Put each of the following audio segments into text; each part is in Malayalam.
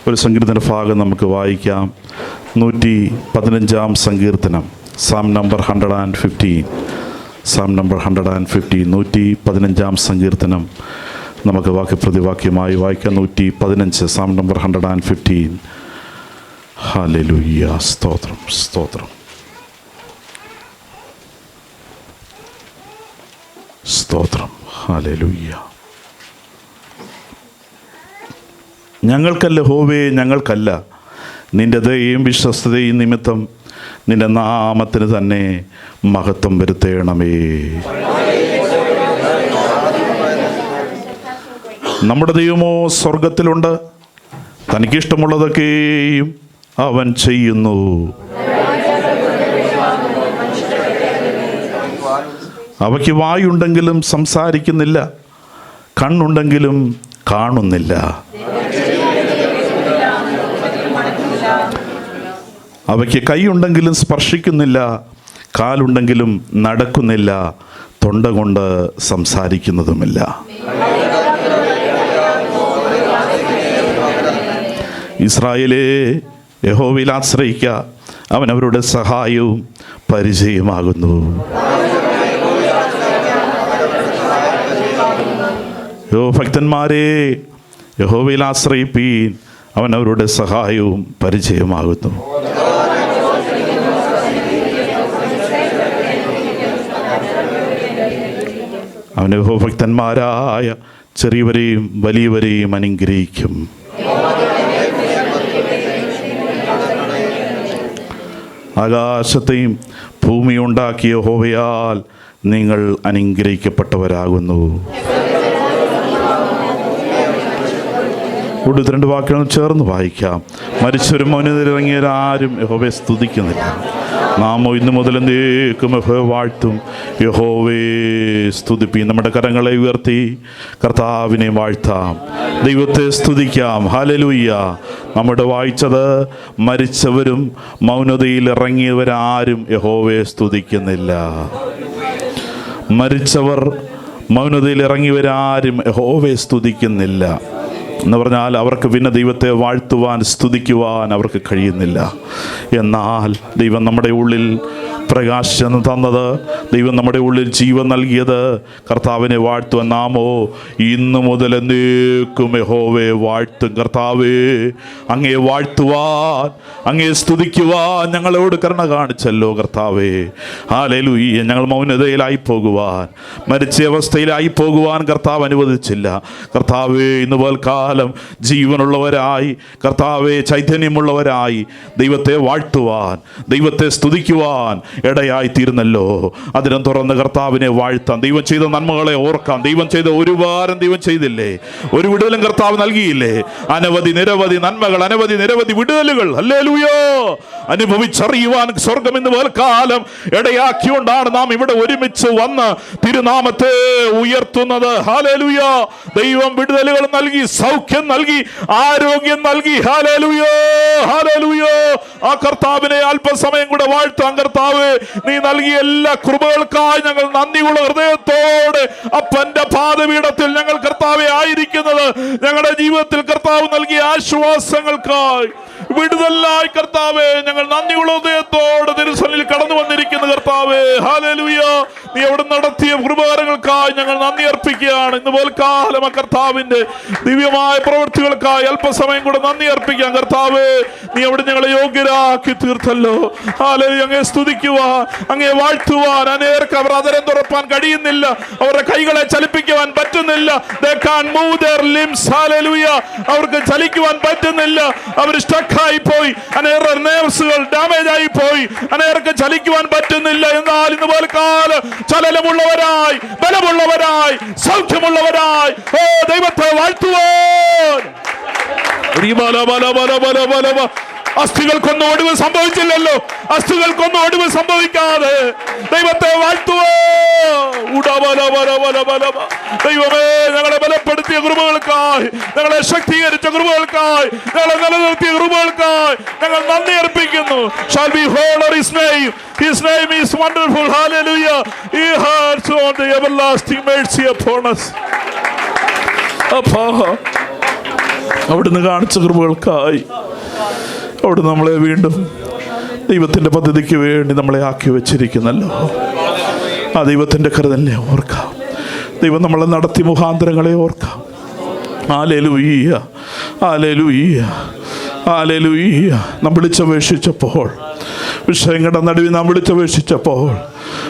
ഒരു സങ്കീർത്തന ഭാഗം നമുക്ക് വായിക്കാം. 115 സങ്കീർത്തനം, സാം നമ്പർ 115. സാം നമ്പർ 115, 115 സങ്കീർത്തനം നമുക്ക് വാക്യപ്രതിവാക്യമായി വായിക്കാം. 115, സാം നമ്പർ 115. ഹല്ലേലൂയ. സ്തോത്രം, സ്തോത്രം, സ്തോത്രം. ഹല്ലേലൂയ. ഞങ്ങൾക്കല്ല യഹോവേ, ഞങ്ങൾക്കല്ല, നിന്റെ ദയയും വിശ്വസ്തതയും നിമിത്തം നിന്റെ നാമത്തിന് തന്നെ മഹത്വം വരുത്തേണമേ. നമ്മുടെ ദൈവമോ സ്വർഗത്തിലുണ്ട്, തനിക്കിഷ്ടമുള്ളതൊക്കെയും അവൻ ചെയ്യുന്നു. അവയ്ക്ക് വായുണ്ടെങ്കിലും സംസാരിക്കുന്നില്ല, കണ്ണുണ്ടെങ്കിലും കാണുന്നില്ല. അവയ്ക്ക് കൈയുണ്ടെങ്കിലും സ്പർശിക്കുന്നില്ല, കാലുണ്ടെങ്കിലും നടക്കുന്നില്ല, തൊണ്ട കൊണ്ട് സംസാരിക്കുന്നതുമില്ല. ഇസ്രായേലേ, യഹോവയിൽ ആശ്രയിക്ക, അവൻ അവരുടെ സഹായവും പരിചയമാകുന്നു. ഭക്തന്മാരെ, യഹോവയിൽ ആശ്രയിപ്പീൻ, അവൻ അവരുടെ സഹായവും പരിചയമാകുന്നു. അവൻ യഹോഭക്തന്മാരായ ചെറിയവരെയും വലിയവരെയും അനുഗ്രഹിക്കും. ആകാശത്തെയും ഭൂമിയും ഉണ്ടാക്കിയ യഹോവയാൽ നിങ്ങൾ അനുഗ്രഹിക്കപ്പെട്ടവരാകുന്നു. 2 വാക്കുകൾ ചേർന്ന് വായിക്കാം. മരിച്ചവരും മൗനത്തിലിറങ്ങിയവരാരും യഹോവയെ സ്തുതിക്കുന്നില്ല. നാമോ ഇന്നു മുതൽ എന്നേക്കും യഹോവയെ വാഴ്ത്തും. യഹോവയെ സ്തുതിപ്പീൻ. നമ്മുടെ കരങ്ങളെ ഉയർത്തി കർത്താവിനെ വാഴ്ത്താം, ദൈവത്തെ സ്തുതിക്കാം. ഹല്ലേലൂയ. നമ്മുടെ വായിച്ചത്, മരിച്ചവരും മൗനതയിൽ ഇറങ്ങിയവരാരും യഹോവയെ സ്തുതിക്കുന്നില്ല. മരിച്ചവർ മൗനതയിൽ ഇറങ്ങിയവരാരും യഹോവയെ സ്തുതിക്കുന്നില്ല എന്ന് പറഞ്ഞാൽ അവർക്ക് പിന്നെ ദൈവത്തെ വാഴ്ത്തുവാൻ, സ്തുതിക്കുവാൻ അവർക്ക് കഴിയുന്നില്ല. എന്നാൽ ദൈവം നമ്മുടെ ഉള്ളിൽ പ്രകാശം തന്നത്, ദൈവം നമ്മുടെ ഉള്ളിൽ ജീവൻ നൽകിയത് കർത്താവിനെ വാഴ്ത്തുവാൻ. നാമോ ഇന്നു മുതൽ എന്നേക്കും യഹോവയെ വാഴ്ത്തും. കർത്താവേ, അങ്ങയെ വാഴ്ത്തുവാൻ, അങ്ങയെ സ്തുതിക്കുവാൻ ഞങ്ങളോട് കരുണ കാണിച്ചല്ലോ കർത്താവേ. ഹല്ലേലൂയ. ഞങ്ങൾ മൗനതയിലായി പോകുവാൻ, മരിച്ച അവസ്ഥയിലായി പോകുവാൻ കർത്താവ് അനുവദിച്ചില്ല. കർത്താവേ, ഇന്ന് പോൽക്കാലം ജീവനുള്ളവരായി, കർത്താവേ ചൈതന്യമുള്ളവരായി ദൈവത്തെ വാഴ്ത്തുവാൻ, ദൈവത്തെ സ്തുതിക്കുവാൻ ഇടയായി തീർന്നല്ലോ. അതിനെ തുറന്ന് കർത്താവിനെ വാഴ്ത്താം, ദൈവം ചെയ്ത നന്മകളെ ഓർക്കാം. ദൈവം ചെയ്ത ഒരു വാരം ദൈവം ചെയ്തില്ലേ? ഒരു വിടുതലും കർത്താവ് നൽകിയില്ലേ? അനവധി നിരവധി നന്മകൾ, അനവധി നിരവധി വിടുതലുകൾ ഹല്ലേലൂയ അനുഭവിച്ചറിയുവാൻ സ്വർഗം ഇന്ന് പോൽക്കാലം ഇടയാക്കിക്കൊണ്ടാണ് നാം ഇവിടെ ഒരുമിച്ച് വന്ന് തിരുനാമത്തെ ഉയർത്തുന്നത്. ഹല്ലേലൂയ. ദൈവം വിടുതലുകൾ നൽകി, സൗഖ്യം നൽകി, ആരോഗ്യം നൽകി. Hallelujah, hallelujah. ആ കർത്താവിനെ അല്പസമയം കൂടെ വാഴ്ത്താം. കർത്താവ്, നീ നൽകിയ എല്ലാ കൃപകൾക്കായി ഞങ്ങൾ നന്ദിയുള്ള ഹൃദയത്തോടെ അപ്പന്റെ പാദപീഠത്തിൽ ഞങ്ങൾ കർത്താവെ ആയിരിക്കുന്നത്, ഞങ്ങളുടെ ജീവിതത്തിൽ കർത്താവ് നൽകിയ ആശ്വാസങ്ങൾക്കായി, വിടുതലായി കർത്താവെ ഞങ്ങൾ നന്ദിയുള്ള ഹൃദയത്തോടെ തിരുസന്നിധിയിൽ കടന്നു വന്നിരിക്കുന്ന കർത്താവെ. ഹല്ലേലൂയ. നീ അവിടെ നടത്തിയ കൃപകാരങ്ങൾക്കായി ഞങ്ങൾ നന്ദി അർപ്പിക്കുകയാണ്. ഇന്ന് പോൽക്കാലം കർത്താവിന്റെ ദിവ്യമായ പ്രവൃത്തികൾക്കായി അല്പസമയം കൂടെ നന്ദി അർപ്പിക്കാം. കർത്താവെ, നീ അവിടെ ഞങ്ങളെ യോഗ്യരാക്കി തീർത്തല്ലോ. ഹല്ലേലൂയ. അങ്ങയെ സ്തുതിക്കുവാൻ, അങ്ങയെ വാഴ്ത്തുവാൻ അനേർക്ക് അവർ അതരം തുറപ്പാൻ കഴിയുന്നില്ല. അവരുടെ കൈകളെ ചലിപ്പിക്കുവാൻ പറ്റുന്നില്ല. They can't move their limbs. Hallelujah. അവർക്ക് ചലിക്കുവാൻ പറ്റുന്നില്ല. അവർ സ്റ്റക്കായി പോയി. അനേക നേർവസുകൾ ഡാമേജ് ആയി പോയി. അനേർക്ക് ചലിക്കുവാൻ പറ്റുന്നില്ല. എന്നാൽ ഇന്ന് പോൽക്കാലം ചലനമുള്ളവരായി, ബലമുള്ളവരായി, സൗഖ്യമുള്ളവരായി ദൈവത്തെ വാഴ്ത്തുവാൻ. അസ്ഥികൾക്കൊന്നും ഒടിവ് സംഭവിച്ചില്ലല്ലോ. അസ്ഥികൾക്കൊന്നും ഒടിവ് സംഭവിക്കാതെ ദൈവത്തെ വാഴ്ത്തുവോ. ദൈവമേ, ഞങ്ങളെ ബലപ്പെടുത്തിയ കൃപകൾക്കായി, ഞങ്ങളെ ശക്തീകരിച്ച കൃപകൾക്കായി, ഞങ്ങളെ നിലനിർത്തിയ കൃപകൾക്കായി ഞങ്ങൾ നന്ദി അർപ്പിക്കുന്നു. Shall we honor his name? His name is wonderful. Hallelujah. He has shown the everlasting mercy upon us. അവിടുന്ന് കാണിച്ച കൃപകൾക്കായി അവിടുന്ന് നമ്മളെ വീണ്ടും ദൈവത്തിൻ്റെ പദ്ധതിക്ക് വേണ്ടി നമ്മളെ ആക്കി വെച്ചിരിക്കുന്നല്ലോ. ആ ദൈവത്തിൻ്റെ കരുതലിനെ ഓർക്കാം. ദൈവം നമ്മളെ നടത്തി മുഖാന്തരങ്ങളെ ഓർക്കാം. Hallelujah, hallelujah, hallelujah. നാം വിളിച്ചപേക്ഷിച്ചപ്പോൾ, വിഷയങ്ങളുടെ നടുവിൽ നാം വിളിച്ചപേക്ഷിച്ചപ്പോൾ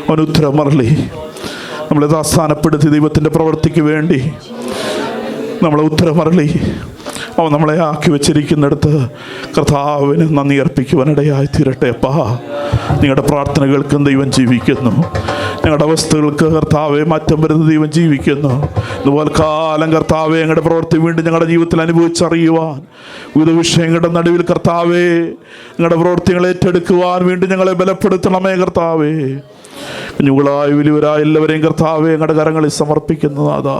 അവൻ ഉത്തരം മറളി. നമ്മളെ ദാസ്ഥാനപ്പെടുത്തി ദൈവത്തിൻ്റെ പ്രവൃത്തിക്ക് വേണ്ടി നമ്മളെ ഉത്തരം മറളി. അവൻ നമ്മളെ ആക്കി വെച്ചിരിക്കുന്നിടത്ത് കർത്താവിന് നന്ദി അർപ്പിക്കുവാനിടയായി തീരട്ടെ. അപ്പാ, നിങ്ങളുടെ പ്രാർത്ഥനകൾക്കും ദൈവം ജീവിക്കുന്നു. ഞങ്ങളുടെ അവസ്ഥകൾക്ക് കർത്താവെ മാറ്റം വരുന്ന ദൈവം ജീവിക്കുന്നു. ഇതുപോലെ കാലം കർത്താവെ ഞങ്ങളുടെ പ്രവൃത്തി വീണ്ടും ഞങ്ങളുടെ ജീവിതത്തിൽ അനുഭവിച്ചറിയുവാൻ, വിവിധ വിഷയങ്ങളുടെ നടുവിൽ കർത്താവെ ഞങ്ങളുടെ പ്രവൃത്തികളെ ഏറ്റെടുക്കുവാൻ വീണ്ടും ഞങ്ങളെ ബലപ്പെടുത്തണമേ കർത്താവേ. കുഞ്ഞുങ്ങളായി വലിയവരായ എല്ലാവരെയും കർത്താവെ ഞങ്ങളുടെ കരങ്ങളിൽ സമർപ്പിക്കുന്നു. അതാ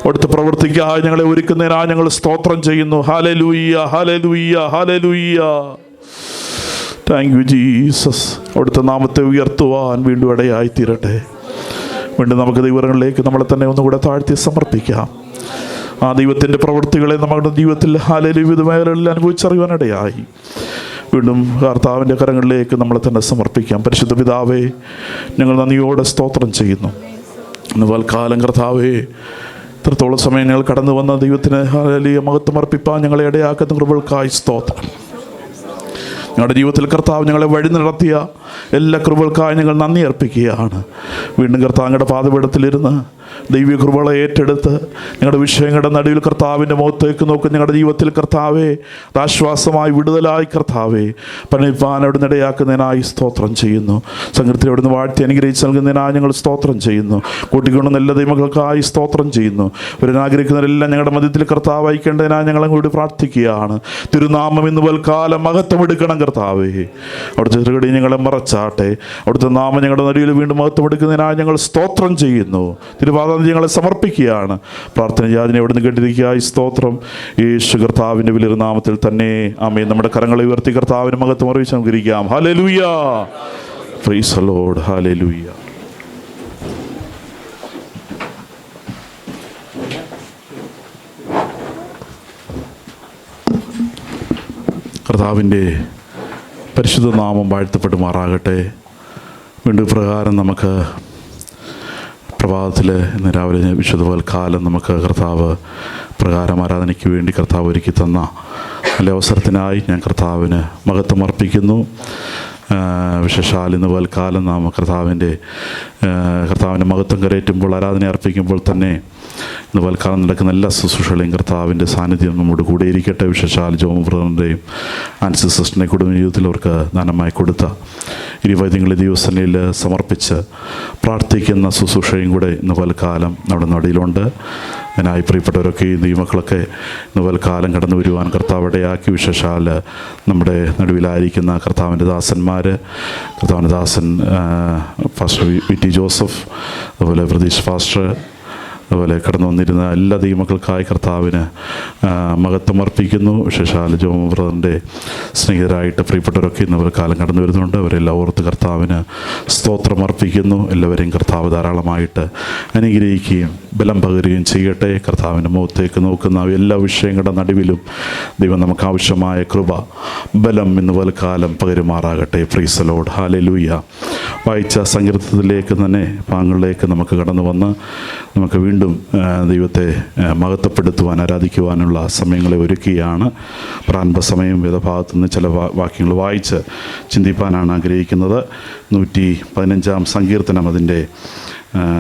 അവിടുത്തെ പ്രവൃത്തിക്കായി ഞങ്ങളെ ഒരുക്കുന്നതിനായി ഞങ്ങൾ സ്തോത്രം ചെയ്യുന്നു. Hallelujah, hallelujah, hallelujah. Thank you Jesus. അവിടുത്തെ നാമത്തെ ഉയർത്തുവാൻ വീണ്ടും ഇടയായി തീരട്ടെ. വീണ്ടും നമുക്ക് ദൈവങ്ങളിലേക്ക് നമ്മളെ തന്നെ ഒന്നുകൂടെ താഴ്ത്തി സമർപ്പിക്കാം. ആ ദൈവത്തിൻ്റെ പ്രവൃത്തികളെ നമ്മുടെ ജീവിതത്തിൽ ഹല്ലേലൂയ വിവിധ മേഖലകളിൽ അനുഭവിച്ചറിയുവാനിടയായി വീണ്ടും കർത്താവിൻ്റെ കരങ്ങളിലേക്ക് നമ്മളെ തന്നെ സമർപ്പിക്കാം. പരിശുദ്ധ പിതാവേ, ഞങ്ങൾ നന്ദിയോടെ സ്തോത്രം ചെയ്യുന്നു. ഇന്ന് വൽക്കാലം കർത്താവേ, ഇത്രത്തോളം സമയം ഞങ്ങൾ കടന്നു വന്ന ദൈവത്തിന് ഹല്ലേലൂയ മഹത്വം അർപ്പിപ്പാൻ ഞങ്ങളെ ഇടയാക്കുന്ന കൃപകൾക്കായി സ്തോത്രം. ഞങ്ങളുടെ ജീവിതത്തിൽ കർത്താവ് ഞങ്ങളെ വഴി നടത്തിയ എല്ലാ കൃപകൾക്കായി ഞങ്ങൾ നന്ദി അർപ്പിക്കുകയാണ്. വീണ്ടും കർത്താവ് ഞങ്ങളുടെ പാദപീഠത്തിലിരുന്ന് ദൈവീയ കൃപകളെ ഏറ്റെടുത്ത് ഞങ്ങളുടെ വിഷയങ്ങളുടെ നടുവിൽ കർത്താവിൻ്റെ മുഖത്തേക്ക് നോക്കും. ഞങ്ങളുടെ ജീവിതത്തിൽ കർത്താവെ ആശ്വാസമായി വിടുതലായി കർത്താവെ പണിപ്പാൻ അവിടുന്ന് ഇടയാക്കുന്നതിനായി സ്തോത്രം ചെയ്യുന്നു. സംഘത്തിൽ അവിടുന്ന് വാഴ്ത്തി അനുഗ്രഹിച്ച് നൽകുന്നതിനായി ഞങ്ങൾ സ്തോത്രം ചെയ്യുന്നു. കൂട്ടിക്കൊണ്ടുവന്ന എല്ലാ ദൈവങ്ങൾക്കായി സ്തോത്രം ചെയ്യുന്നു. ഇവരാഗ്രഹിക്കുന്നവരെല്ലാം ഞങ്ങളുടെ മധ്യത്തിൽ കർത്താവ് അയക്കേണ്ടതിനായി ഞങ്ങളെ കൂടി പ്രാർത്ഥിക്കുകയാണ്. തിരുനാമം ഇന്ന് വൽക്കാലം മഹത്വം എടുക്കണം കർത്താവേ. അവിടുത്തെ ചെറുകടി ഞങ്ങളെ മറച്ചാട്ടെ. അവിടുത്തെ നാമം ഞങ്ങളുടെ നടുവിൽ വീണ്ടും മഹത്വം എടുക്കുന്നതിനായി ഞങ്ങൾ സ്തോത്രം ചെയ്യുന്നു. തിരുപാദം ഞങ്ങളെ സമർപ്പിക്കുകയാണ്. പ്രാർത്ഥന യാചന എവിടെ നിന്ന് കേട്ടിരിക്കുക. സ്തോത്രം യേശു കർത്താവിൻ്റെ വലിയൊരു നാമത്തിൽ തന്നെ ആമേൻ. നമ്മുടെ കരങ്ങളെ ഉയർത്തി കർത്താവിന് മഹത്വം അറിയിച്ച് നമുക്കിരിക്കാം. Hallelujah, praise the Lord, hallelujah. കർത്താവിൻ്റെ പരിശുദ്ധ നാമം വാഴ്ത്തപ്പെടുമാറാകട്ടെ. വീണ്ടും പ്രകാരം നമുക്ക് പ്രഭാതത്തിൽ ഇന്ന് രാവിലെ വിശുദ്ധ വൽക്കാലം നമുക്ക് കർത്താവ് പ്രകാരം ആരാധനയ്ക്ക് വേണ്ടി കർത്താവ് ഒരുക്കി തന്ന നല്ല അവസരത്തിനായി ഞാൻ കർത്താവിന് മഹത്വം അർപ്പിക്കുന്നു. വിശേഷാൽ ഇന്ന് വൽക്കാലം നാം കർത്താവിൻ്റെ മഹത്വം കരയേറ്റുമ്പോൾ ആരാധന അർപ്പിക്കുമ്പോൾ തന്നെ ഇന്ന് വൽക്കാലം നടക്കുന്ന എല്ലാ ശുശ്രൂഷകളെയും കർത്താവിൻ്റെ സാന്നിധ്യം നമ്മോട് കൂടെ ഇരിക്കട്ടെ. വിശേഷാൽ ജോമ ബ്രദറിൻ്റെയും ആൻസി സിസ്റ്ററിനെ കുടുംബ ജീവിതത്തിൽ അവർക്ക് ദാനമായി കൊടുത്ത ഇരുവൈദ്യങ്ങളെ ദിവസങ്ങളിൽ സമർപ്പിച്ച് പ്രാർത്ഥിക്കുന്ന ശുശ്രൂഷയും കൂടെ ഇന്ന് വൽക്കാലം നമ്മുടെ നടിയിലുണ്ട്. അതിനായി പ്രിയപ്പെട്ടവരൊക്കെ ഈ ദൈവമക്കളൊക്കെ ഇന്ന് വൽക്കാലം കടന്നു വരുവാൻ കർത്താവ് ഇടയാക്കി. വിശേഷാൽ നമ്മുടെ നടുവിലായിരിക്കുന്ന കർത്താവിൻ്റെ ദാസന്മാർ, കർത്താവിൻ്റെ ദാസൻ ഫാസ്റ്റർ വി ടി ജോസഫ്, അതുപോലെ പ്രതീഷ് ഫാസ്റ്റർ, അതുപോലെ കടന്നു വന്നിരുന്ന എല്ലാ ദൈവമക്കൾക്കായി കർത്താവിന് മഹത്വം അർപ്പിക്കുന്നു. വിശേഷാൽ ജോമ ബ്രദറിൻ്റെ സ്നേഹിതരായിട്ട് പ്രിയപ്പെട്ടവരൊക്കെ ഇന്ന് കാലം കടന്നു വരുന്നുണ്ട്. അവരെല്ലാം ഓർത്ത് കർത്താവിന് സ്തോത്രം അർപ്പിക്കുന്നു. എല്ലാവരെയും കർത്താവ് ധാരാളമായിട്ട് അനുഗ്രഹിക്കുകയും ബലം പകരുകയും ചെയ്യട്ടെ. കർത്താവിൻ്റെ മുഖത്തേക്ക് നോക്കുന്ന എല്ലാ വിഷയങ്ങളുടെ നടുവിലും ദൈവം നമുക്ക് ആവശ്യമായ കൃപ, ബലം ഇന്ന് വൽക്കാലം പകരുമാറാകട്ടെ. Praise the Lord, hallelujah. വായിച്ച സങ്കീർത്തനത്തിലേക്ക് തന്നെ ഭാഗങ്ങളിലേക്ക് നമുക്ക് കടന്നു വന്ന് നമുക്ക് വീണ്ടും ദൈവത്തെ മഹത്വപ്പെടുത്തുവാൻ, ആരാധിക്കുവാനുള്ള സമയങ്ങളെ ഒരുക്കുകയാണ്. പ്രാരംഭ സമയം വേദഭാഗത്തു നിന്ന് ചില വാക്യങ്ങൾ വായിച്ച് ചിന്തിപ്പാനാണ് ആഗ്രഹിക്കുന്നത്. 115 സങ്കീർത്തനം, അതിൻ്റെ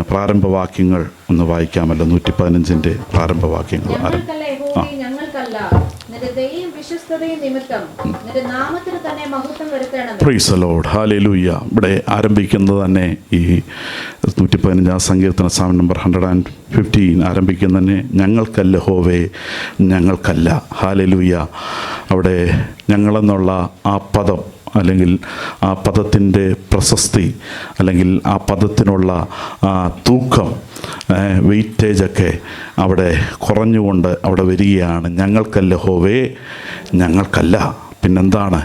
പ്രാരംഭവാക്യങ്ങൾ ഒന്ന് വായിക്കാമല്ലോ. 115 പ്രാരംഭവാക്യങ്ങൾ പ്രൈസ് ദി ലോർഡ്, ഹല്ലേലൂയ. ഇവിടെ ആരംഭിക്കുന്നത് തന്നെ ഈ 115 സങ്കീർത്തന സാം നമ്പർ 115 ആരംഭിക്കുന്നത് തന്നെ ഞങ്ങൾക്കല്ല ഹോവേ, ഞങ്ങൾക്കല്ല. ഹല്ലേലൂയ. അവിടെ ഞങ്ങളെന്നുള്ള ആ പദം, അല്ലെങ്കിൽ ആ പദത്തിൻ്റെ പ്രശസ്തി, അല്ലെങ്കിൽ ആ പദത്തിനുള്ള തൂക്കം, വെയിറ്റേജൊക്കെ അവിടെ കുറഞ്ഞുകൊണ്ട് അവിടെ വരികയാണ്. ഞങ്ങൾക്കല്ല ഹോവേ, ഞങ്ങൾക്കല്ല. പിന്നെന്താണ്?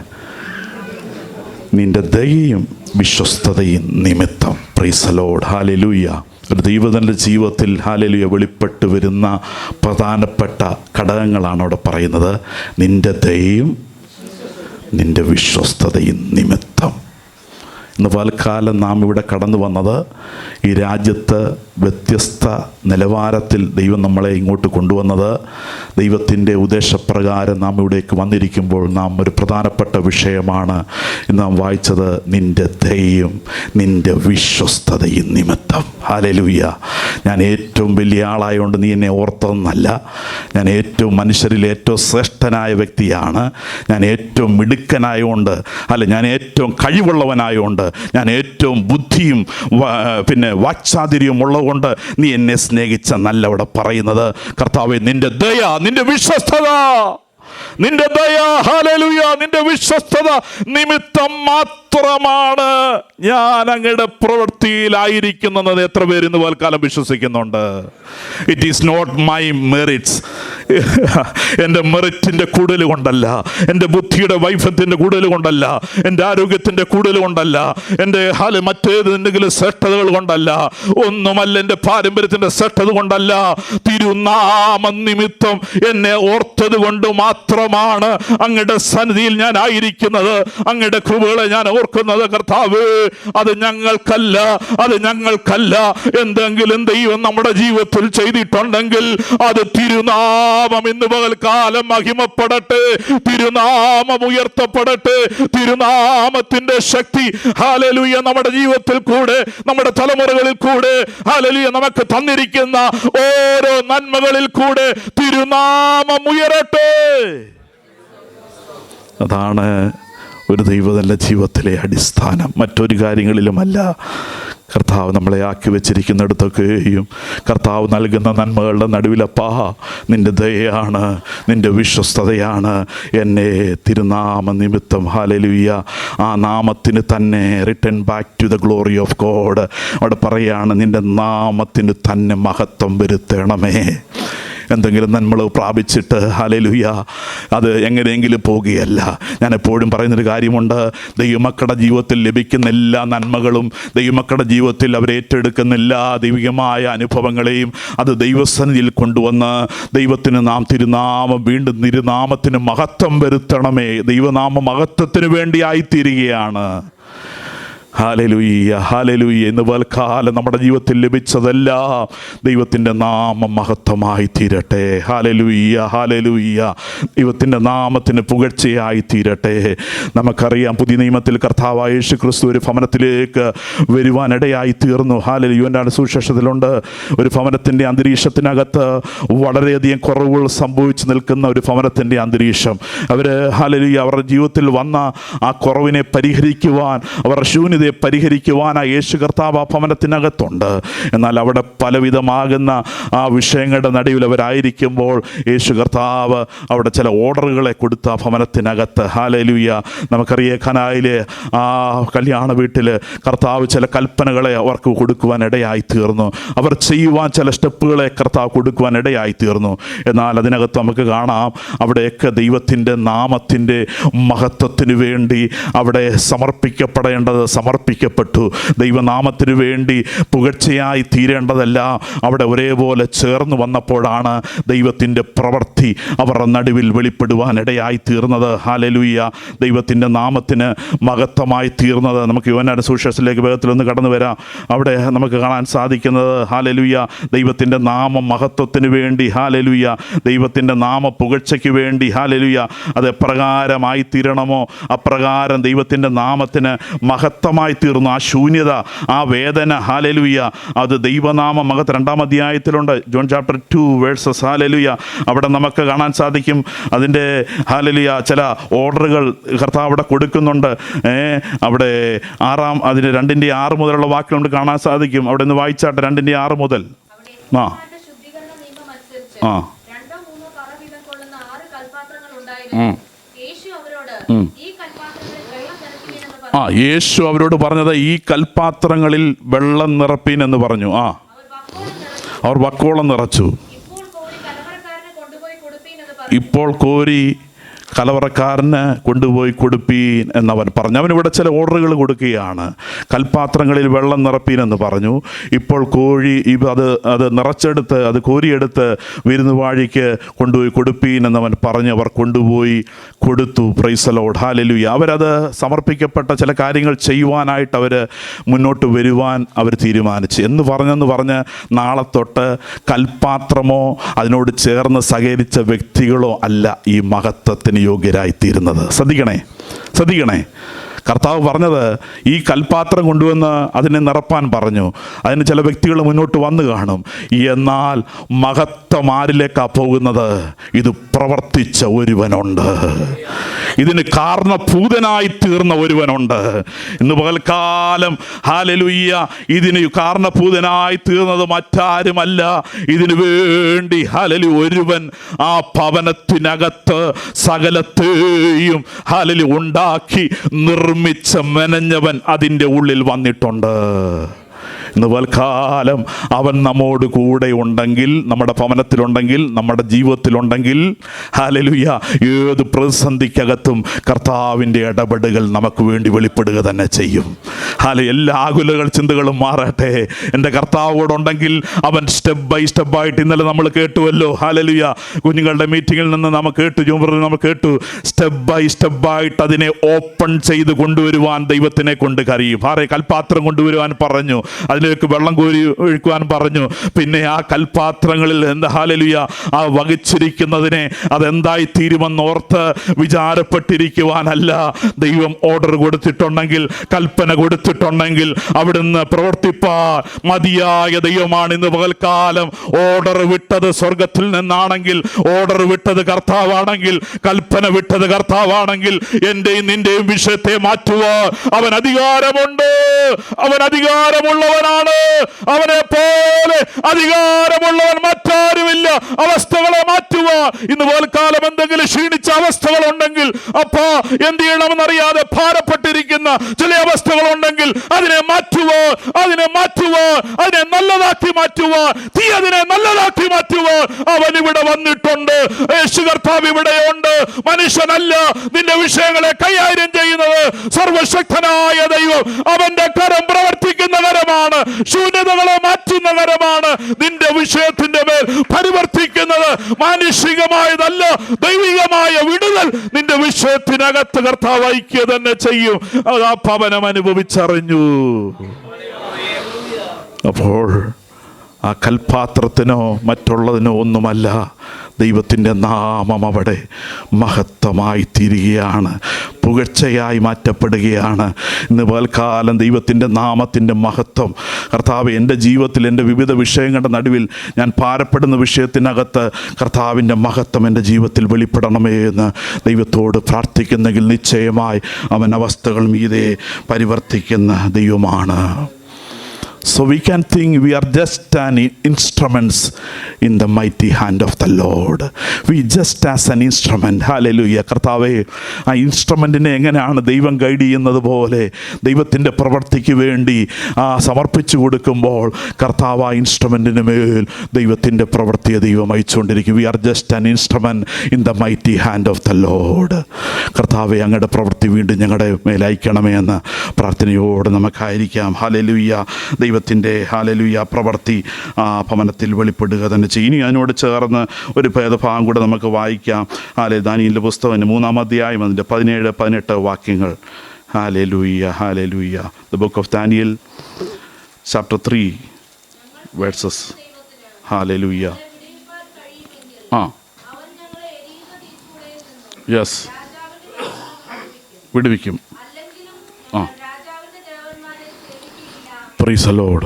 നിൻ്റെ ദയയും വിശ്വസ്തതയും നിമിത്തം. Price the Lord, hallelujah. ഒരു ദൈവത്തിൻ്റെ ജീവിതത്തിൽ ഹല്ലേലൂയ വെളിപ്പെട്ട് വരുന്ന പ്രധാനപ്പെട്ട ഘടകങ്ങളാണ് അവിടെ പറയുന്നത്. നിൻ്റെ ദയയും നിൻ്റെ വിശ്വസ്തതയും നിമിത്തം. ഇന്ന് പൽക്കാലം നാം ഇവിടെ കടന്നു വന്നത് ഈ രാജ്യത്ത് വ്യത്യസ്ത നിലവാരത്തിൽ ദൈവം നമ്മളെ ഇങ്ങോട്ട് കൊണ്ടുവന്നത് ദൈവത്തിൻ്റെ ഉദ്ദേശപ്രകാരം നാം ഇവിടേക്ക് വന്നിരിക്കുമ്പോൾ നാം ഒരു പ്രധാനപ്പെട്ട വിഷയമാണ് ഇന്ന് നാം വായിച്ചത്. നിൻ്റെ ദയയും നിൻ്റെ വിശ്വസ്തതയും നിമിത്തം. ഹല്ലേലൂയ. ഞാൻ ഏറ്റവും വലിയ ആളായതുകൊണ്ട് നീ എന്നെ ഓർത്തതെന്നല്ല. ഞാൻ ഏറ്റവും മനുഷ്യരിൽ ഏറ്റവും ശ്രേഷ്ഠനായ വ്യക്തിയാണ്. ഞാൻ ഏറ്റവും മിടുക്കനായതുകൊണ്ട് അല്ല, ഞാൻ ഏറ്റവും കഴിവുള്ളവനായതുകൊണ്ട്, ഞാൻ ഏറ്റവും ബുദ്ധിയും വാക്ചാതുര്യവും ഉള്ളതുകൊണ്ട് നീ എന്നെ സ്നേഹിച്ചെന്നല്ല അവിടെ പറയുന്നത്. കർത്താവേ, നിന്റെ ദയ, നിന്റെ വിശ്വസ്തത, നിന്റെ ദയ, ഹല്ലേലൂയ, നിന്റെ വിശ്വസ്തത നിമിത്തം മാത്രമാണ് ഞാൻ അങ്ങയുടെ പ്രവൃത്തിയിലായിരിക്കുന്നത്. എത്ര പേര് ഇന്ന് പൽക്കാലം വിശ്വസിക്കുന്നുണ്ട്? It is not my merits. എൻ്റെ മെറിറ്റിൻ്റെ കൂടുതൽ കൊണ്ടല്ല, എൻ്റെ ബുദ്ധിയുടെ വൈഭവത്തിൻ്റെ കൂടുതൽ കൊണ്ടല്ല, എൻ്റെ ആരോഗ്യത്തിൻ്റെ കൂടുതൽ കൊണ്ടല്ല, എൻ്റെ മറ്റേതെന്തെങ്കിലും ശ്രേഷ്ഠതകൾ കൊണ്ടല്ല, ഒന്നുമല്ല, എൻ്റെ പാരമ്പര്യത്തിൻ്റെ ശ്രേഷ്ഠത കൊണ്ടല്ല. തിരുനാമ നിമിത്തം എന്നെ ഓർത്തത് കൊണ്ട് മാത്രമാണ് അങ്ങയുടെ സന്നിധിയിൽ ഞാൻ ആയിരിക്കുന്നത്. അങ്ങയുടെ കൃപകളെ ഞാൻ ഓർക്കുന്നത്. കർത്താവ്, അത് ഞങ്ങൾക്കല്ല, അത് ഞങ്ങൾക്കല്ല. എന്തെങ്കിലും ദൈവം നമ്മുടെ ജീവിതത്തിൽ ചെയ്തിട്ടുണ്ടെങ്കിൽ അത് തിരുനാമം ഇന്ന് പകൽക്കാലം മഹിമപ്പെടട്ടെ, തിരുനാമം ഉയർത്തപ്പെടട്ടെ. തിരുനാമത്തിന്റെ ശക്തി ഹല്ലേലൂയ നമ്മുടെ ജീവിതത്തിൽ കൂടെ, നമ്മുടെ തലമുറകളിൽ കൂടെ, ഹല്ലേലൂയ നമുക്ക് തന്നിരിക്കുന്ന ഓരോ നന്മകളിൽ കൂടെ തിരുനാമം ഉയരട്ടെ. അതാണ് ഒരു ദൈവത്തിൻ്റെ ജീവിതത്തിലെ അടിസ്ഥാനം, മറ്റൊരു കാര്യങ്ങളിലുമല്ല. കർത്താവ് നമ്മളെ ആക്കി വെച്ചിരിക്കുന്നിടത്തൊക്കെയും കർത്താവ് നൽകുന്ന നന്മകളുടെ നടുവിലപ്പാ നിൻ്റെ ദയയാണ്, നിൻ്റെ വിശ്വസ്തതയാണ് എന്നെ തിരുനാമ നിമിത്തം, ഹല്ലേലൂയ, ആ നാമത്തിന് തന്നെ return back to the glory of God. അവിടെ പറയാണ്, നിൻ്റെ നാമത്തിന് തന്നെ മഹത്വം വരുത്തണമേ. എന്തെങ്കിലും നന്മ പ്രാപിച്ചിട്ട് ഹല്ലേലൂയ അത് എങ്ങനെയെങ്കിലും പോകുകയല്ല. ഞാൻ എപ്പോഴും പറയുന്നൊരു കാര്യമുണ്ട്, ദൈവമക്കളുടെ ജീവിതത്തിൽ ലഭിക്കുന്ന എല്ലാ നന്മകളും, ദൈവമക്കളുടെ ജീവിതത്തിൽ അവർ ഏറ്റെടുക്കുന്ന എല്ലാ ദൈവികമായ അനുഭവങ്ങളെയും അത് ദൈവസന്നിധിയിൽ കൊണ്ടുവന്ന് ദൈവത്തിന് നാം തിരുനാമം, വീണ്ടും തിരുനാമത്തിന് മഹത്വം വരുത്തണമേ. ദൈവനാമ മഹത്വത്തിന് വേണ്ടിയായിത്തീരുകയാണ്. Hallelujah, hallelujah. ഇന്ന് പൽക്കാലം നമ്മുടെ ജീവിതത്തിൽ ലഭിച്ചതെല്ലാം ദൈവത്തിൻ്റെ നാമം മഹത്വമായി തീരട്ടെ. Hallelujah, hallelujah. ദൈവത്തിൻ്റെ നാമത്തിന് പുകഴ്ചയായി തീരട്ടെ. നമുക്കറിയാം, പുതിയ നിയമത്തിൽ കർത്താവായ യേശു ക്രിസ്തു ഒരു ഭവനത്തിലേക്ക് വരുവാനിടയായി തീർന്നു. ഹല്ലേലൂയ. യോഹന്നാന്റെ സുവിശേഷത്തിലുണ്ട്, ഒരു ഭവനത്തിൻ്റെ അന്തരീക്ഷത്തിനകത്ത് വളരെയധികം കുറവുകൾ സംഭവിച്ചു നിൽക്കുന്ന ഒരു ഭവനത്തിൻ്റെ അന്തരീക്ഷം. അവർ ഹല്ലേലൂയ അവരുടെ ജീവിതത്തിൽ വന്ന ആ കുറവിനെ പരിഹരിക്കുവാൻ, അവരുടെ ശൂന്യതയെ പരിഹരിക്കുവാനായി യേശു കർത്താവ് ആ ഭവനത്തിനകത്തുണ്ട്. എന്നാൽ അവിടെ പലവിധമാകുന്ന ആ വിഷയങ്ങളുടെ നടുവിൽ അവരായിരിക്കുമ്പോൾ യേശു കർത്താവ് അവിടെ ചില ഓർഡറുകളെ കൊടുത്ത ആ ഭവനത്തിനകത്ത്. ഹല്ലേലൂയ. നമുക്കറിയാം, ഖനായിലെ ആ കല്യാണ വീട്ടിൽ കർത്താവ് ചില കൽപ്പനകളെ അവർക്ക് കൊടുക്കുവാൻ ഇടയായി തീർന്നു. അവർ ചെയ്യുവാൻ ചില സ്റ്റെപ്പുകളെ കർത്താവ് കൊടുക്കുവാൻ ഇടയായി തീർന്നു. എന്നാൽ അതിനകത്ത് നമുക്ക് കാണാം, അവിടെയൊക്കെ ദൈവത്തിൻ്റെ നാമത്തിൻ്റെ മഹത്വത്തിന് വേണ്ടി അവിടെ സമർപ്പിക്കപ്പെടേണ്ടത് സമർപ്പിക്കപ്പെട്ടു. ദൈവനാമത്തിനു വേണ്ടി പുകഴ്ചയായി തീരേണ്ടതെല്ലാം അവിടെ ഒരേപോലെ ചേർന്ന് വന്നപ്പോഴാണ് ദൈവത്തിൻ്റെ പ്രവൃത്തി അവരുടെ നടുവിൽ വെളിപ്പെടുവാനിടയായി തീർന്നത്. ഹല്ലേലൂയ. ദൈവത്തിൻ്റെ നാമത്തിന് മഹത്വമായി തീർന്നത്. നമുക്ക് യോഹന്നാന്റെ സുവിശേഷത്തിലേക്ക് വേഗത്തിലൊന്ന് കടന്നു വരാം. അവിടെ നമുക്ക് കാണാൻ സാധിക്കുന്നത്, ഹല്ലേലൂയ, ദൈവത്തിൻ്റെ നാമം മഹത്വത്തിന് വേണ്ടി, ഹല്ലേലൂയ, ദൈവത്തിൻ്റെ നാമ പുകഴ്ചയ്ക്ക് വേണ്ടി, ഹല്ലേലൂയ, അത് എപ്രകാരമായി തീരണമോ അപ്രകാരം ദൈവത്തിൻ്റെ നാമത്തിന് മഹത്വമായി തീർന്നു. ആ ശൂന്യത, ആ വേദന, ഹല്ലേലൂയ, അത് ദൈവനാമ മഹത്വം 2-ാം അധ്യായത്തിലുണ്ട്, ജോൺ ചാപ്റ്റർ 2 വേഴ്സസ്, ഹല്ലേലൂയ. അവിടെ നമുക്ക് കാണാൻ സാധിക്കും അതിൻ്റെ, ഹല്ലേലൂയ, ചില ഓർഡറുകൾ കർത്താവ് അവിടെ കൊടുക്കുന്നുണ്ട്. അവിടെ 2:6 മുതലുള്ള വാക്കുകൾ നമുക്ക് കാണാൻ സാധിക്കും. അവിടെ നിന്ന് വായിച്ചാട്ടെ, 2:6 മുതൽ. യേശു അവരോട് പറഞ്ഞത്, ഈ കൽപാത്രങ്ങളിൽ വെള്ളം നിറപ്പീൻ എന്ന് പറഞ്ഞു. അവർ വക്കോളം നിറച്ചു. ഇപ്പോൾ കോരി കലവറക്കാരന് കൊണ്ടുപോയി കൊടുപ്പീൻ എന്നവൻ പറഞ്ഞു. അവനിവിടെ ചില ഓർഡറുകൾ കൊടുക്കുകയാണ്. കൽപ്പാത്രങ്ങളിൽ വെള്ളം നിറപ്പീനെന്ന് പറഞ്ഞു. ഇപ്പോൾ കോഴി അത് നിറച്ചെടുത്ത് അത് കോരിയെടുത്ത് വിരുന്നുവാഴിക്ക് കൊണ്ടുപോയി കൊടുപ്പീൻ എന്നവൻ പറഞ്ഞ് അവർ കൊണ്ടുപോയി കൊടുത്തു. Price the Lord, hallelujah. അവരത് സമർപ്പിക്കപ്പെട്ട ചില കാര്യങ്ങൾ ചെയ്യുവാനായിട്ട് അവർ മുന്നോട്ട് വരുവാൻ അവർ തീരുമാനിച്ചു. എന്ന് പറഞ്ഞ് നാളെ തൊട്ട് കൽപ്പാത്രമോ അതിനോട് ചേർന്ന് സഹകരിച്ച വ്യക്തികളോ അല്ല ഈ മഹത്വത്തിന് യോഗ്യരായിത്തീരുന്നത്. ശ്രദ്ധിക്കണേ. കർത്താവ് പറഞ്ഞത് ഈ കൽപ്പാത്രം കൊണ്ടുവന്ന് അതിനെ നിറപ്പാൻ പറഞ്ഞു. അതിന് ചില വ്യക്തികൾ മുന്നോട്ട് വന്നു കാണും. എന്നാൽ മഹത്വം ആരിലേക്കാണ് പോകുന്നത്? ഇത് പ്രവർത്തിച്ച ഒരുവനുണ്ട്, ഇതിന് കാരണഭൂതനായി തീർന്ന ഒരുവനുണ്ട്. ഇന്ന് പകൽക്കാലം ഹല്ലേലൂയ, ഇതിന് കാരണഭൂതനായി തീർന്നത് മറ്റാരുമല്ല, ഇതിനു വേണ്ടി ഹല്ലേലൂയ ഒരുവൻ ആ ഭവനത്തിനകത്ത് സകലത്തെയും ഹല്ലേലൂയ ഉണ്ടാക്കി നിർമ്മിച്ച മെനഞ്ഞവൻ അതിൻ്റെ ഉള്ളിൽ വന്നിട്ടുണ്ട്. ഇന്ന് പൽക്കാലം അവൻ നമ്മോട് കൂടെ ഉണ്ടെങ്കിൽ, നമ്മുടെ ഭവനത്തിലുണ്ടെങ്കിൽ, നമ്മുടെ ജീവിതത്തിലുണ്ടെങ്കിൽ ഹല്ലേലൂയ ഏത് പ്രതിസന്ധിക്കകത്തും കർത്താവിൻ്റെ ഇടപെടലുകൾ നമുക്ക് വേണ്ടി വെളിപ്പെടുക തന്നെ ചെയ്യും. എല്ലാ ആകുലകൾ ചിന്തകളും മാറട്ടെ. എൻ്റെ കർത്താവോടുണ്ടെങ്കിൽ അവൻ സ്റ്റെപ്പ് ബൈ സ്റ്റെപ്പായിട്ട്, ഇന്നലെ നമ്മൾ കേട്ടുവല്ലോ ഹല്ലേലൂയ, കുഞ്ഞുങ്ങളുടെ മീറ്റിങ്ങിൽ നിന്ന് നമ്മൾ കേട്ടു സ്റ്റെപ്പ് ബൈ സ്റ്റെപ്പായിട്ട് അതിനെ ഓപ്പൺ ചെയ്ത് കൊണ്ടുവരുവാൻ ദൈവത്തിനെ കൊണ്ട് കഴിയും. കൽപ്പാത്രം കൊണ്ടുവരുവാൻ പറഞ്ഞു, അതിലേക്ക് വെള്ളം കോരി ഒഴിക്കുവാൻ പറഞ്ഞു. പിന്നെ ആ കൽപ്പാത്രങ്ങളിൽ ഹല്ലേലൂയ ആ വഹിച്ചിരിക്കുന്നതിനെ അതെന്തായി തീരുമെന്നോർത്ത് വിചാരപ്പെട്ടിരിക്കുവാനല്ല. ദൈവം ഓർഡർ കൊടുത്തിട്ടുണ്ടെങ്കിൽ, കൽപ്പന കൊടുത്തിട്ടുണ്ടെങ്കിൽ അവിടുന്ന് പ്രവർത്തിപ്പാൻ മതിയായ ദൈവമാണ്. ഇന്ന് പകൽക്കാലം ഓർഡർ വിട്ടത് സ്വർഗത്തിൽ നിന്നാണെങ്കിൽ, ഓർഡർ വിട്ടത് കർത്താവാണെങ്കിൽ, കൽപ്പന വിട്ടത് കർത്താവാണെങ്കിൽ, എന്റെയും നിന്റെയും വിഷയത്തെ മാറ്റുവാൻ അവൻ അധികാരമുണ്ട്. അവൻ അധികാരമുള്ളവനാണ്. അവനെ പോലെ അധികാരമുള്ളവൻ മറ്റാരുമില്ല അവസ്ഥകളെ മാറ്റുവാൻ. ഇന്ന് പോൽക്കാലം എന്തെങ്കിലും ക്ഷീണിച്ച അവസ്ഥകളുണ്ടെങ്കിൽ, അപ്പാ എന്ത് ചെയ്യണമെന്നറിയാതെ ഭാരപ്പെട്ടിരിക്കുന്ന ചില അവസ്ഥകളുണ്ടെങ്കിൽ അതിനെ മാറ്റുവാൻ, അതിനെ നല്ലതാക്കി മാറ്റുവാൻ, അതിനെ നല്ലതാക്കി മാറ്റുവാൻ അവൻ ഇവിടെ വന്നിട്ടുണ്ട്. യേശു കർത്താവ് ഇവിടെയുണ്ട്. മനുഷ്യനല്ല നിന്റെ വിഷയങ്ങളെ കൈകാര്യം ചെയ്യുന്നത്, സർവശക്തനായ ദൈവം. അവന്റെ കരം പ്രവർത്തിക്കുന്ന കരമാണ്, ശൂന്യതകളെ മാറ്റുന്ന കരമാണ്. നിന്റെ വിഷയത്തിന്റെ മേൽ പരിവർത്തിക്കുന്നത് മാനുഷികമായതല്ല, ദൈവികമായ വിടുതൽ നിന്റെ വിഷയത്തിനകത്ത് കർത്താവ് ഐക്യ തന്നെ ചെയ്യും. അത് ആ ഭവനം അനുഭവിച്ചറിഞ്ഞു. അപ്പോൾ ആ കൽപ്പാത്രത്തിനോ മറ്റുള്ളതിനോ ഒന്നുമല്ല, ദൈവത്തിൻ്റെ നാമം അവിടെ മഹത്വമായി തീരുകയാണ്, പുകഴ്ചയായി മാറ്റപ്പെടുകയാണ്. ഇന്ന് പകൽക്കാലം ദൈവത്തിൻ്റെ നാമത്തിൻ്റെ മഹത്വം കർത്താവ് എൻ്റെ ജീവിതത്തിൽ എൻ്റെ വിവിധ വിഷയങ്ങളുടെ നടുവിൽ ഞാൻ ഭാരപ്പെടുന്ന വിഷയത്തിനകത്ത് കർത്താവിൻ്റെ മഹത്വം എൻ്റെ ജീവിതത്തിൽ വെളിപ്പെടണമേ എന്ന് ദൈവത്തോട് പ്രാർത്ഥിക്കുന്നെങ്കിൽ നിശ്ചയമായി അവൻ അവസ്ഥകൾ മീതെ പരിവർത്തിക്കുന്ന ദൈവമാണ്. So we can think we are just an instruments in the mighty hand of the Lord. We just as an instrument. Hallelujah. കർത്താവേ, ആ ഇൻസ്ട്രുമെൻറ്റിനെ എങ്ങനെയാണ് ദൈവം ഗൈഡ് ചെയ്യുന്നത് പോലെ ദൈവത്തിൻ്റെ പ്രവൃത്തിക്ക് വേണ്ടി സമർപ്പിച്ചു കൊടുക്കുമ്പോൾ കർത്താവ് ആ ഇൻസ്ട്രുമെൻറ്റിന് മേൽ ദൈവത്തിൻ്റെ പ്രവൃത്തിയെ ദൈവം അയച്ചുകൊണ്ടിരിക്കും. We are just an instrument in the mighty hand of the Lord. കർത്താവെ, അങ്ങയുടെ പ്രവൃത്തി വീണ്ടും ഞങ്ങളുടെ മേൽ അയക്കണമേ എന്ന പ്രാർത്ഥനയോട് നമുക്കായിരിക്കാം. ഹല്ലേലൂയ. ദൈവത്തിൻ്റെ ഹല്ലേലൂയ പ്രവൃത്തി ഭവനത്തിൽ വെളിപ്പെടുക തന്നെ ചെയ്യും. ഇനി അതിനോട് ചേർന്ന് ഒരു ഭേദഭാഗം കൂടെ നമുക്ക് വായിക്കാം. ദാനിയേലിന്റെ പുസ്തകം 3-ാം അധ്യായം അതിൻ്റെ 17-18 വാക്യങ്ങൾ. Hallelujah, hallelujah. The book of Daniel chapter 3 versus. Hallelujah. Yes, വിടുവിക്കും. Praise the Lord.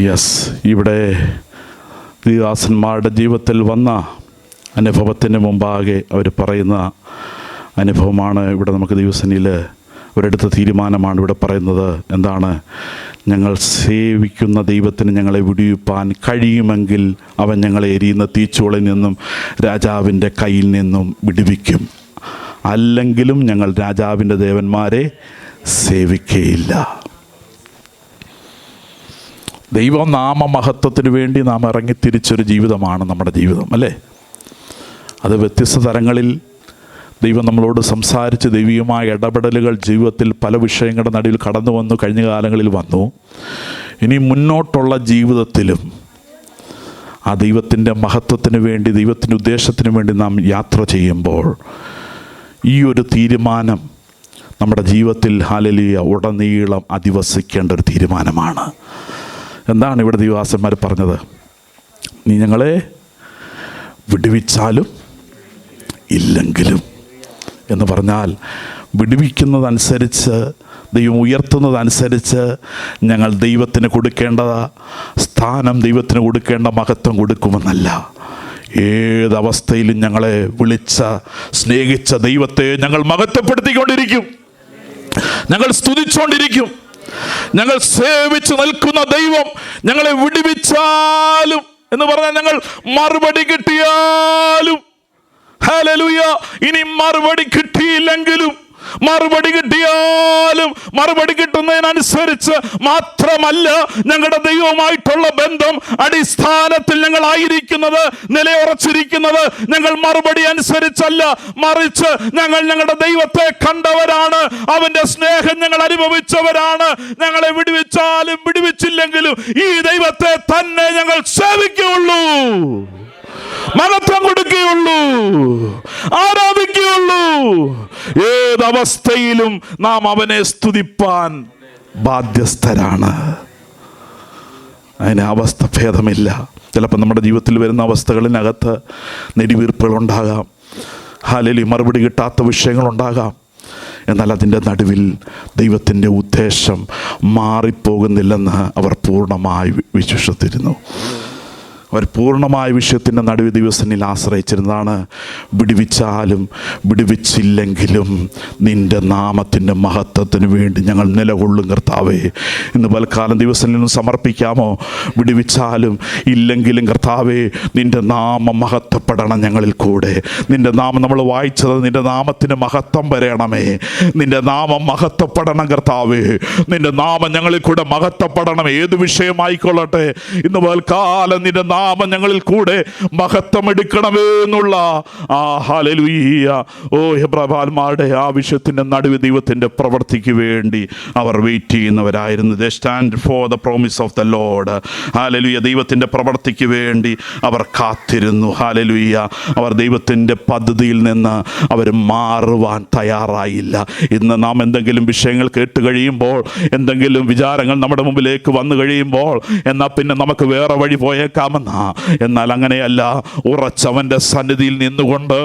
യെസ്, ഇവിടെ ദാസന്മാരുടെ ജീവിതത്തിൽ വന്ന അനുഭവത്തിന് മുമ്പാകെ അവർ പറയുന്ന അനുഭവമാണ് ഇവിടെ നമുക്ക് ദൈവസന്നിധിയിൽ ഒരിടത്ത് തീരുമാനമാണ് ഇവിടെ പറയുന്നത്. എന്താണ്? ഞങ്ങൾ സേവിക്കുന്ന ദൈവത്തിന് ഞങ്ങളെ വിടുവിപ്പാൻ കഴിയുമെങ്കിൽ അവൻ ഞങ്ങളെ എരിയുന്ന തീച്ചൂളയിൽ നിന്നും രാജാവിൻ്റെ കയ്യിൽ നിന്നും വിടുവിക്കും. അല്ലെങ്കിലും ഞങ്ങൾ രാജാവിൻ്റെ ദേവന്മാരെ സേവിക്കുകയില്ല. ദൈവനാമമഹത്വത്തിന് വേണ്ടി നാം ഇറങ്ങിത്തിരിച്ചൊരു ജീവിതമാണ് നമ്മുടെ ജീവിതം, അല്ലേ? അത് വ്യത്യസ്ത തരങ്ങളിൽ ദൈവം നമ്മളോട് സംസാരിച്ച് ദൈവികമായ ഇടപെടലുകൾ ജീവിതത്തിൽ പല വിഷയങ്ങളുടെ നടുവിൽ കടന്നു വന്നു, കഴിഞ്ഞ കാലങ്ങളിൽ വന്നു. ഇനി മുന്നോട്ടുള്ള ജീവിതത്തിലും ആ ദൈവത്തിൻ്റെ മഹത്വത്തിന് വേണ്ടി, ദൈവത്തിൻ്റെ ഉദ്ദേശത്തിന് വേണ്ടി നാം യാത്ര ചെയ്യുമ്പോൾ ഈ ഒരു തീരുമാനം നമ്മുടെ ജീവിതത്തിൽ ഹല്ലേലൂയ ഉടനീളം അധിവസിക്കേണ്ട ഒരു തീരുമാനമാണ്. എന്താണ് ഇവിടെ ദൈവദാസന്മാർ പറഞ്ഞത്? നീ ഞങ്ങളെ വിടുവിച്ചാലും ഇല്ലെങ്കിലും എന്ന് പറഞ്ഞാൽ, വിടുവിക്കുന്നതനുസരിച്ച്, ദൈവം ഉയർത്തുന്നതനുസരിച്ച് ഞങ്ങൾ ദൈവത്തിന് കൊടുക്കേണ്ട സ്ഥാനം, ദൈവത്തിന് കൊടുക്കേണ്ട മഹത്വം കൊടുക്കുമെന്നല്ല. ഏതവസ്ഥയിലും ഞങ്ങളെ വിളിച്ച, സ്നേഹിച്ച ദൈവത്തെ ഞങ്ങൾ മഹത്വപ്പെടുത്തിക്കൊണ്ടിരിക്കും, ഞങ്ങൾ സ്തുതിച്ചുകൊണ്ടിരിക്കും. ഞങ്ങൾ സേവിച്ച് നിൽക്കുന്ന ദൈവം ഞങ്ങളെ വിടുവിച്ചാലും എന്ന് പറഞ്ഞാൽ, ഞങ്ങൾ മറുപടി കിട്ടിയാലും, ഹല്ലേലൂയ, ഇനി മറുപടി കിട്ടിയില്ലെങ്കിലും, മറുപടി കിട്ടിയാലും, മറുപടി കിട്ടുന്നതിനനുസരിച്ച് മാത്രമല്ല ഞങ്ങളുടെ ദൈവവുമായിട്ടുള്ള ബന്ധം അടിസ്ഥാനത്തിൽ ഞങ്ങൾ ആയിരിക്കുന്നത്, നിലയുറച്ചിരിക്കുന്നത് ഞങ്ങൾ മറുപടി അനുസരിച്ചല്ല, മറിച്ച് ഞങ്ങൾ ഞങ്ങളുടെ ദൈവത്തെ കണ്ടവരാണ്, അവന്റെ സ്നേഹം ഞങ്ങൾ അനുഭവിച്ചവരാണ്. ഞങ്ങളെ വിടുവിച്ചാലും വിടുവിച്ചില്ലെങ്കിലും ഈ ദൈവത്തെ തന്നെ ഞങ്ങൾ സേവിക്കുകയുള്ളൂ, മഹത്വം കൊടുക്കുകയുള്ളൂ, ആരാധിക്കുകയുള്ളൂ. ഏതവസ്ഥയിലും നാം അവനെ സ്തുതിപ്പാൻ ബാധ്യസ്ഥരാണ്. അതിന് അവസ്ഥ ഭേദമില്ല. ചിലപ്പോൾ നമ്മുടെ ജീവിതത്തിൽ വരുന്ന അവസ്ഥകളിനകത്ത് നെടിവീർപ്പുകളുണ്ടാകാം, ഹല്ലേലൂയ, മറുപടി കിട്ടാത്ത വിഷയങ്ങളുണ്ടാകാം. എന്നാൽ അതിൻ്റെ നടുവിൽ ദൈവത്തിൻ്റെ ഉദ്ദേശം മാറിപ്പോകുന്നില്ലെന്ന് അവർ പൂർണ്ണമായി വിശ്വസിച്ചിരുന്നു. അവർ പൂർണ്ണമായ വിഷയത്തിൻ്റെ നടുവിൽ ദിവസത്തിൽ ആശ്രയിച്ചിരുന്നതാണ്. വിടുവിച്ചാലും വിടുവിച്ചില്ലെങ്കിലും നിൻ്റെ നാമത്തിൻ്റെ മഹത്വത്തിന് വേണ്ടി ഞങ്ങൾ നിലകൊള്ളും കർത്താവേ. ഇന്ന് പൽക്കാലം ദിവസത്തിൽ നിന്ന് സമർപ്പിക്കാമോ? വിടുവിച്ചാലും ഇല്ലെങ്കിലും കർത്താവേ, നിൻ്റെ നാമം മഹത്വപ്പെടണം ഞങ്ങളിൽ കൂടെ. നിൻ്റെ നാമം നമ്മൾ വായിച്ചത്, നിൻ്റെ നാമത്തിന് മഹത്വം വരണമേ, നിൻ്റെ നാമം മഹത്വപ്പെടണം കർത്താവേ. നിൻ്റെ നാമം ഞങ്ങളിൽ കൂടെ മഹത്വപ്പെടണം. ഏത് വിഷയമായിക്കൊള്ളട്ടെ, ഇന്ന് പൽക്കാലം നിൻ്റെ നാമം ഞങ്ങളിൽ കൂടെ മഹത്വം എടുക്കണമേ എന്നുള്ള ഹല്ലേലൂയ, ഹെബ്രായന്മാരുടെ ആ വിഷയത്തിൻ്റെ നടുവ് ദൈവത്തിൻ്റെ പ്രവൃത്തിക്ക് വേണ്ടി അവർ വെയിറ്റ് ചെയ്യുന്നവരായിരുന്നു. They stand for the promise of the Lord. Hallelujah, ദൈവത്തിൻ്റെ പ്രവൃത്തിക്ക് വേണ്ടി അവർ കാത്തിരുന്നു. ഹല്ലേലൂയ, അവർ ദൈവത്തിൻ്റെ പദ്ധതിയിൽ നിന്ന് അവർ മാറുവാൻ തയ്യാറായില്ല. ഇന്ന് നാം എന്തെങ്കിലും വിഷയങ്ങൾ കേട്ട് കഴിയുമ്പോൾ, എന്തെങ്കിലും വിചാരങ്ങൾ നമ്മുടെ മുമ്പിലേക്ക് വന്നു കഴിയുമ്പോൾ, എന്നാൽ പിന്നെ നമുക്ക് വേറെ വഴി പോയേക്കാമെന്ന്. എന്നാൽ അങ്ങനെയല്ല. ഉറച്ചവൻ്റെ സന്നിധിയിൽ നിന്നുകൊണ്ട്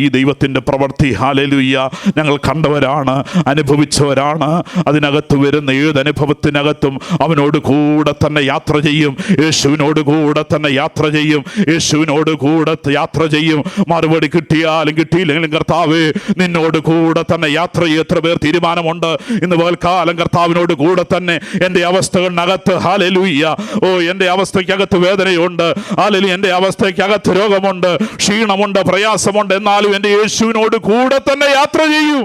ഈ ദൈവത്തിൻ്റെ പ്രവൃത്തി ഹല്ലേലൂയ ഞങ്ങൾ കണ്ടവരാണ്, അനുഭവിച്ചവരാണ്. അതിനകത്ത് വരുന്ന ഏത് അനുഭവത്തിനകത്തും അവനോട് കൂടെ തന്നെ യാത്ര ചെയ്യും, യേശുവിനോട് കൂടെ തന്നെ യാത്ര ചെയ്യും, യേശുവിനോട് കൂടെ യാത്ര ചെയ്യും. മറുപടി കിട്ടിയാലും കിട്ടിയില്ലെങ്കിലും കർത്താവേ, നിന്നോട് കൂടെ തന്നെ യാത്ര ചെയ്യും. എത്ര പേർ തീരുമാനമുണ്ട് ഇന്ന് പകൽക്കാലം കർത്താവിനോട് കൂടെ തന്നെ? എൻ്റെ അവസ്ഥകളിനകത്ത് ഹല്ലേലൂയ, എൻ്റെ അവസ്ഥയ്ക്കകത്ത് വേദനയുണ്ട്, ഹല്ലേലൂയ, എൻ്റെ അവസ്ഥയ്ക്കകത്ത് രോഗമുണ്ട്, ക്ഷീണമുണ്ട്, പ്രയാസമുണ്ട്, എന്നാലും എൻ്റെ യേശുവിനോട് കൂടെ തന്നെ യാത്ര ചെയ്യും.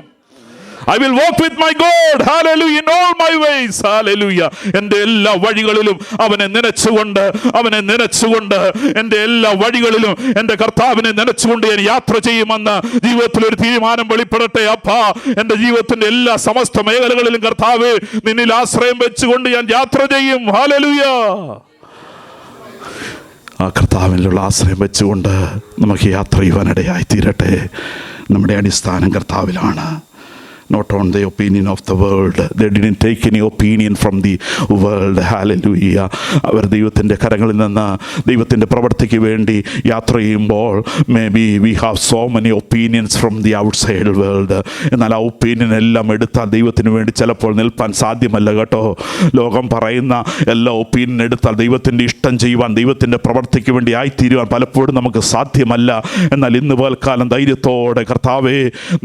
I will walk with my God, hallelujah, in all my ways, hallelujah. എൻ്റെ എല്ലാ വഴികളിലും അവനെ നനച്ചുകൊണ്ട് എൻ്റെ എല്ലാ വഴികളിലും എൻ്റെ കർത്താവിനെ നനച്ചുകൊണ്ട് ഞാൻ യാത്ര ചെയ്യുമെന്ന് ജീവിതത്തിൽ ഒരു തീരുമാനം വെളിപ്പെടട്ടെ. അപ്പാ, എൻ്റെ ജീവിതത്തിൻ്റെ എല്ലാ സമസ്ത മേഖലകളിലും കർത്താവേ, നിന്നിൽ ആശ്രയം വെച്ചുകൊണ്ട് ഞാൻ യാത്ര ചെയ്യും. ഹല്ലേലൂയ. ആ കർത്താവിനുള്ള ആശ്രയം വെച്ചുകൊണ്ട് നമുക്ക് യാത്ര ചെയ്യുവാനിടയായി തീരട്ടെ. നമ്മുടെ അടിസ്ഥാനം കർത്താവിലാണ്. Not on the opinion of the world. They didn't take any opinion from the world. Hallelujah. അവർ ദൈവത്തിൻ്റെ കരങ്ങളിൽ നിന്ന് ദൈവത്തിൻ്റെ പ്രവൃത്തിക്ക് വേണ്ടി യാത്ര ചെയ്യുമ്പോൾ may be we have so many opinions from the outside world. എന്നാൽ ആ ഒപ്പീനിയൻ എല്ലാം എടുത്താൽ ദൈവത്തിന് വേണ്ടി ചിലപ്പോൾ നിൽപ്പാൻ സാധ്യമല്ല കേട്ടോ. ലോകം പറയുന്ന എല്ലാ ഒപ്പീനിയൻ എടുത്താൽ ദൈവത്തിൻ്റെ ഇഷ്ടം ചെയ്യുവാൻ, ദൈവത്തിൻ്റെ പ്രവൃത്തിക്ക് വേണ്ടി ആയിത്തീരുവാൻ പലപ്പോഴും നമുക്ക് സാധ്യമല്ല. എന്നാൽ ഇന്ന് പൽക്കാലം ധൈര്യത്തോടെ, കർത്താവേ,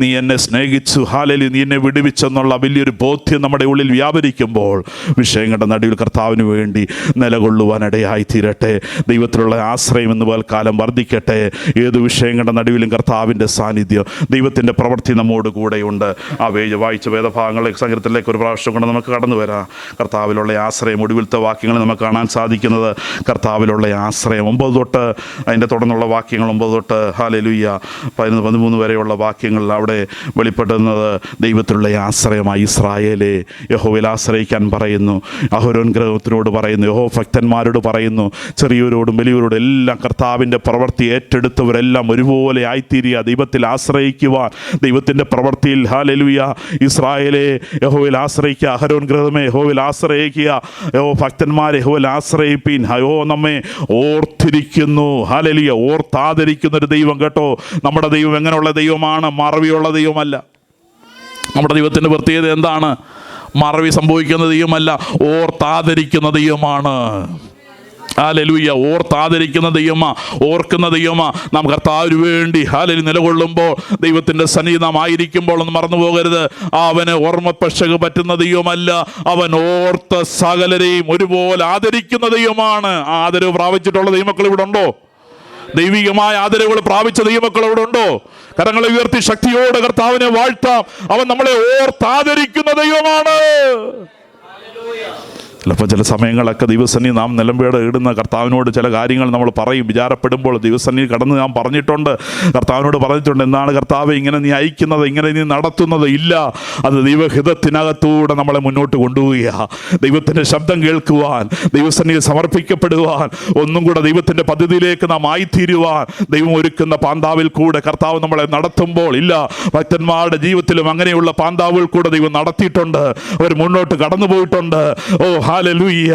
നീ എന്നെ സ്നേഹിച്ചു, ഹല്ലേലൂയ, നീ എന്നെ വിടുവിച്ചെന്നുള്ള വലിയൊരു ബോധ്യം നമ്മുടെ ഉള്ളിൽ വ്യാപരിക്കുമ്പോൾ വിഷയങ്ങളുടെ നടുവിൽ കർത്താവിന് വേണ്ടി നിലകൊള്ളുവാനിടയായി തീരട്ടെ. ദൈവത്തിലുള്ള ആശ്രയം എന്ന് കാലം വർദ്ധിക്കട്ടെ. ഏത് വിഷയങ്ങളുടെ നടുവിലും കർത്താവിൻ്റെ സാന്നിധ്യം, ദൈവത്തിൻ്റെ പ്രവൃത്തി നമ്മോട് കൂടെയുണ്ട്. ആ വായിച്ച വേദഭാഗങ്ങളെ സംഗീതത്തിലേക്ക് ഒരു പ്രാവശ്യം കൊണ്ട് നമുക്ക് കടന്നു വരാം. കർത്താവിലുള്ള ആശ്രയം, ഒടുവിലത്തെ വാക്യങ്ങൾ നമുക്ക് കാണാൻ സാധിക്കുന്നത് കർത്താവിലുള്ള ആശ്രയം. 9 തൊട്ട് അതിൻ്റെ തുടർന്നുള്ള വാക്യങ്ങൾ 9 തൊട്ട് ഹല്ലേലൂയ 11-13 വരെയുള്ള വാക്യങ്ങളിൽ അവിടെ വെളിപ്പെടുന്നത് ദൈവത്തിലുള്ള ആശ്രയമായി. ഇസ്രായേലേ, യഹോവയിൽ ആശ്രയിക്കാൻ പറയുന്നു. അഹരോൻ ഗ്രഹത്തിനോട് പറയുന്നു, യഹോവ ഭക്തന്മാരോട് പറയുന്നു, ചെറിയവരോടും വലിയവരോടും എല്ലാം കർത്താവിൻ്റെ പ്രവൃത്തി ഏറ്റെടുത്തവരെല്ലാം ഒരുപോലെ ആയിത്തീരുക, ദൈവത്തിൽ ആശ്രയിക്കുവാൻ, ദൈവത്തിൻ്റെ പ്രവൃത്തിയിൽ. ഹല്ലേലൂയ. ഇസ്രായേലേ, യഹോവയിൽ ആശ്രയിക്കുക. അഹരോൻ ഗ്രഹമേ, യഹോവയിൽ ആശ്രയിക്കുക. യഹോവ ഭക്തന്മാരെ യഹോവയിൽ ആശ്രയിപ്പീൻ. യഹോവ നമ്മെ ഓർത്തിരിക്കുന്നു. ഹല്ലേലൂയ. ഓർത്താതിരിക്കുന്ന ഒരു ദൈവം കേട്ടോ. നമ്മുടെ ദൈവം എങ്ങനെയുള്ള ദൈവമാണ്? മറവിയുള്ള ദൈവമല്ല. നമ്മുടെ ദൈവത്തിൻ്റെ പ്രത്യേകത എന്താണ്? മറവി സംഭവിക്കുന്ന ദൈവമല്ല, ഓർത്താതിരിക്കുന്ന ദൈവമാണ്. ഹല്ലേലൂയ. ഓർത്താതിരിക്കുന്ന ദൈവമാ, ഓർക്കുന്ന ദൈവമാ. നാം കർത്താവിന് വേണ്ടി ഹല്ലേലൂയ നിലകൊള്ളുമ്പോൾ, ദൈവത്തിൻ്റെ സന്നിധി നാം ആയിരിക്കുമ്പോൾ ഒന്ന് മറന്നു പോകരുത്, അവന് ഓർമ്മപ്പശക് പറ്റുന്ന ദൈവമല്ല. അവൻ ഓർത്ത സകലരെയും ഒരുപോലെ ആദരിക്കുന്ന ദൈവമാണ്. ആദരവ് പ്രാപിച്ചിട്ടുള്ള ദൈവമക്കൾ ഇവിടെ ഉണ്ടോ? ദൈവികമായ ആദരവുകൾ പ്രാപിച്ച ദൈവമക്കൾ ഇവിടെ ഉണ്ടോ? കരങ്ങളെ ഉയർത്തി ശക്തിയോടെ കർത്താവിനെ വാഴ്ത്താം. അവൻ നമ്മളെ ഓർത്താദരിക്കുന്ന ദൈവമാണ്. ചിലപ്പോൾ ചില സമയങ്ങളൊക്കെ ദിവസനി നാം നിലമ്പേട് ഇടുന്ന കർത്താവിനോട് ചില കാര്യങ്ങൾ നമ്മൾ പറയും. വിചാരപ്പെടുമ്പോൾ ദിവസനി കടന്ന് നാം പറഞ്ഞിട്ടുണ്ട്, കർത്താവിനോട് പറഞ്ഞിട്ടുണ്ട്, എന്താണ് കർത്താവ് ഇങ്ങനെ നീ അയക്കുന്നത്, ഇങ്ങനെ നീ നടത്തുന്നത്? ഇല്ല, അത് ദൈവഹിതത്തിനകത്തൂടെ നമ്മളെ മുന്നോട്ട് കൊണ്ടുപോവുക. ദൈവത്തിൻ്റെ ശബ്ദം കേൾക്കുവാൻ, ദൈവസന്നിധിയിൽ സമർപ്പിക്കപ്പെടുവാൻ, ഒന്നും കൂടെ ദൈവത്തിൻ്റെ പദ്ധതിയിലേക്ക് നാം ആയിത്തീരുവാൻ ദൈവം ഒരുക്കുന്ന പാന്താവിൽ കൂടെ കർത്താവ് നമ്മളെ നടത്തുമ്പോൾ, ഇല്ല, ഭക്തന്മാരുടെ ജീവിതത്തിലും അങ്ങനെയുള്ള പാന്താവിൽ കൂടെ ദൈവം നടത്തിയിട്ടുണ്ട്. അവർ മുന്നോട്ട് കടന്നു പോയിട്ടുണ്ട്. ഓ ഹല്ലേലൂയ.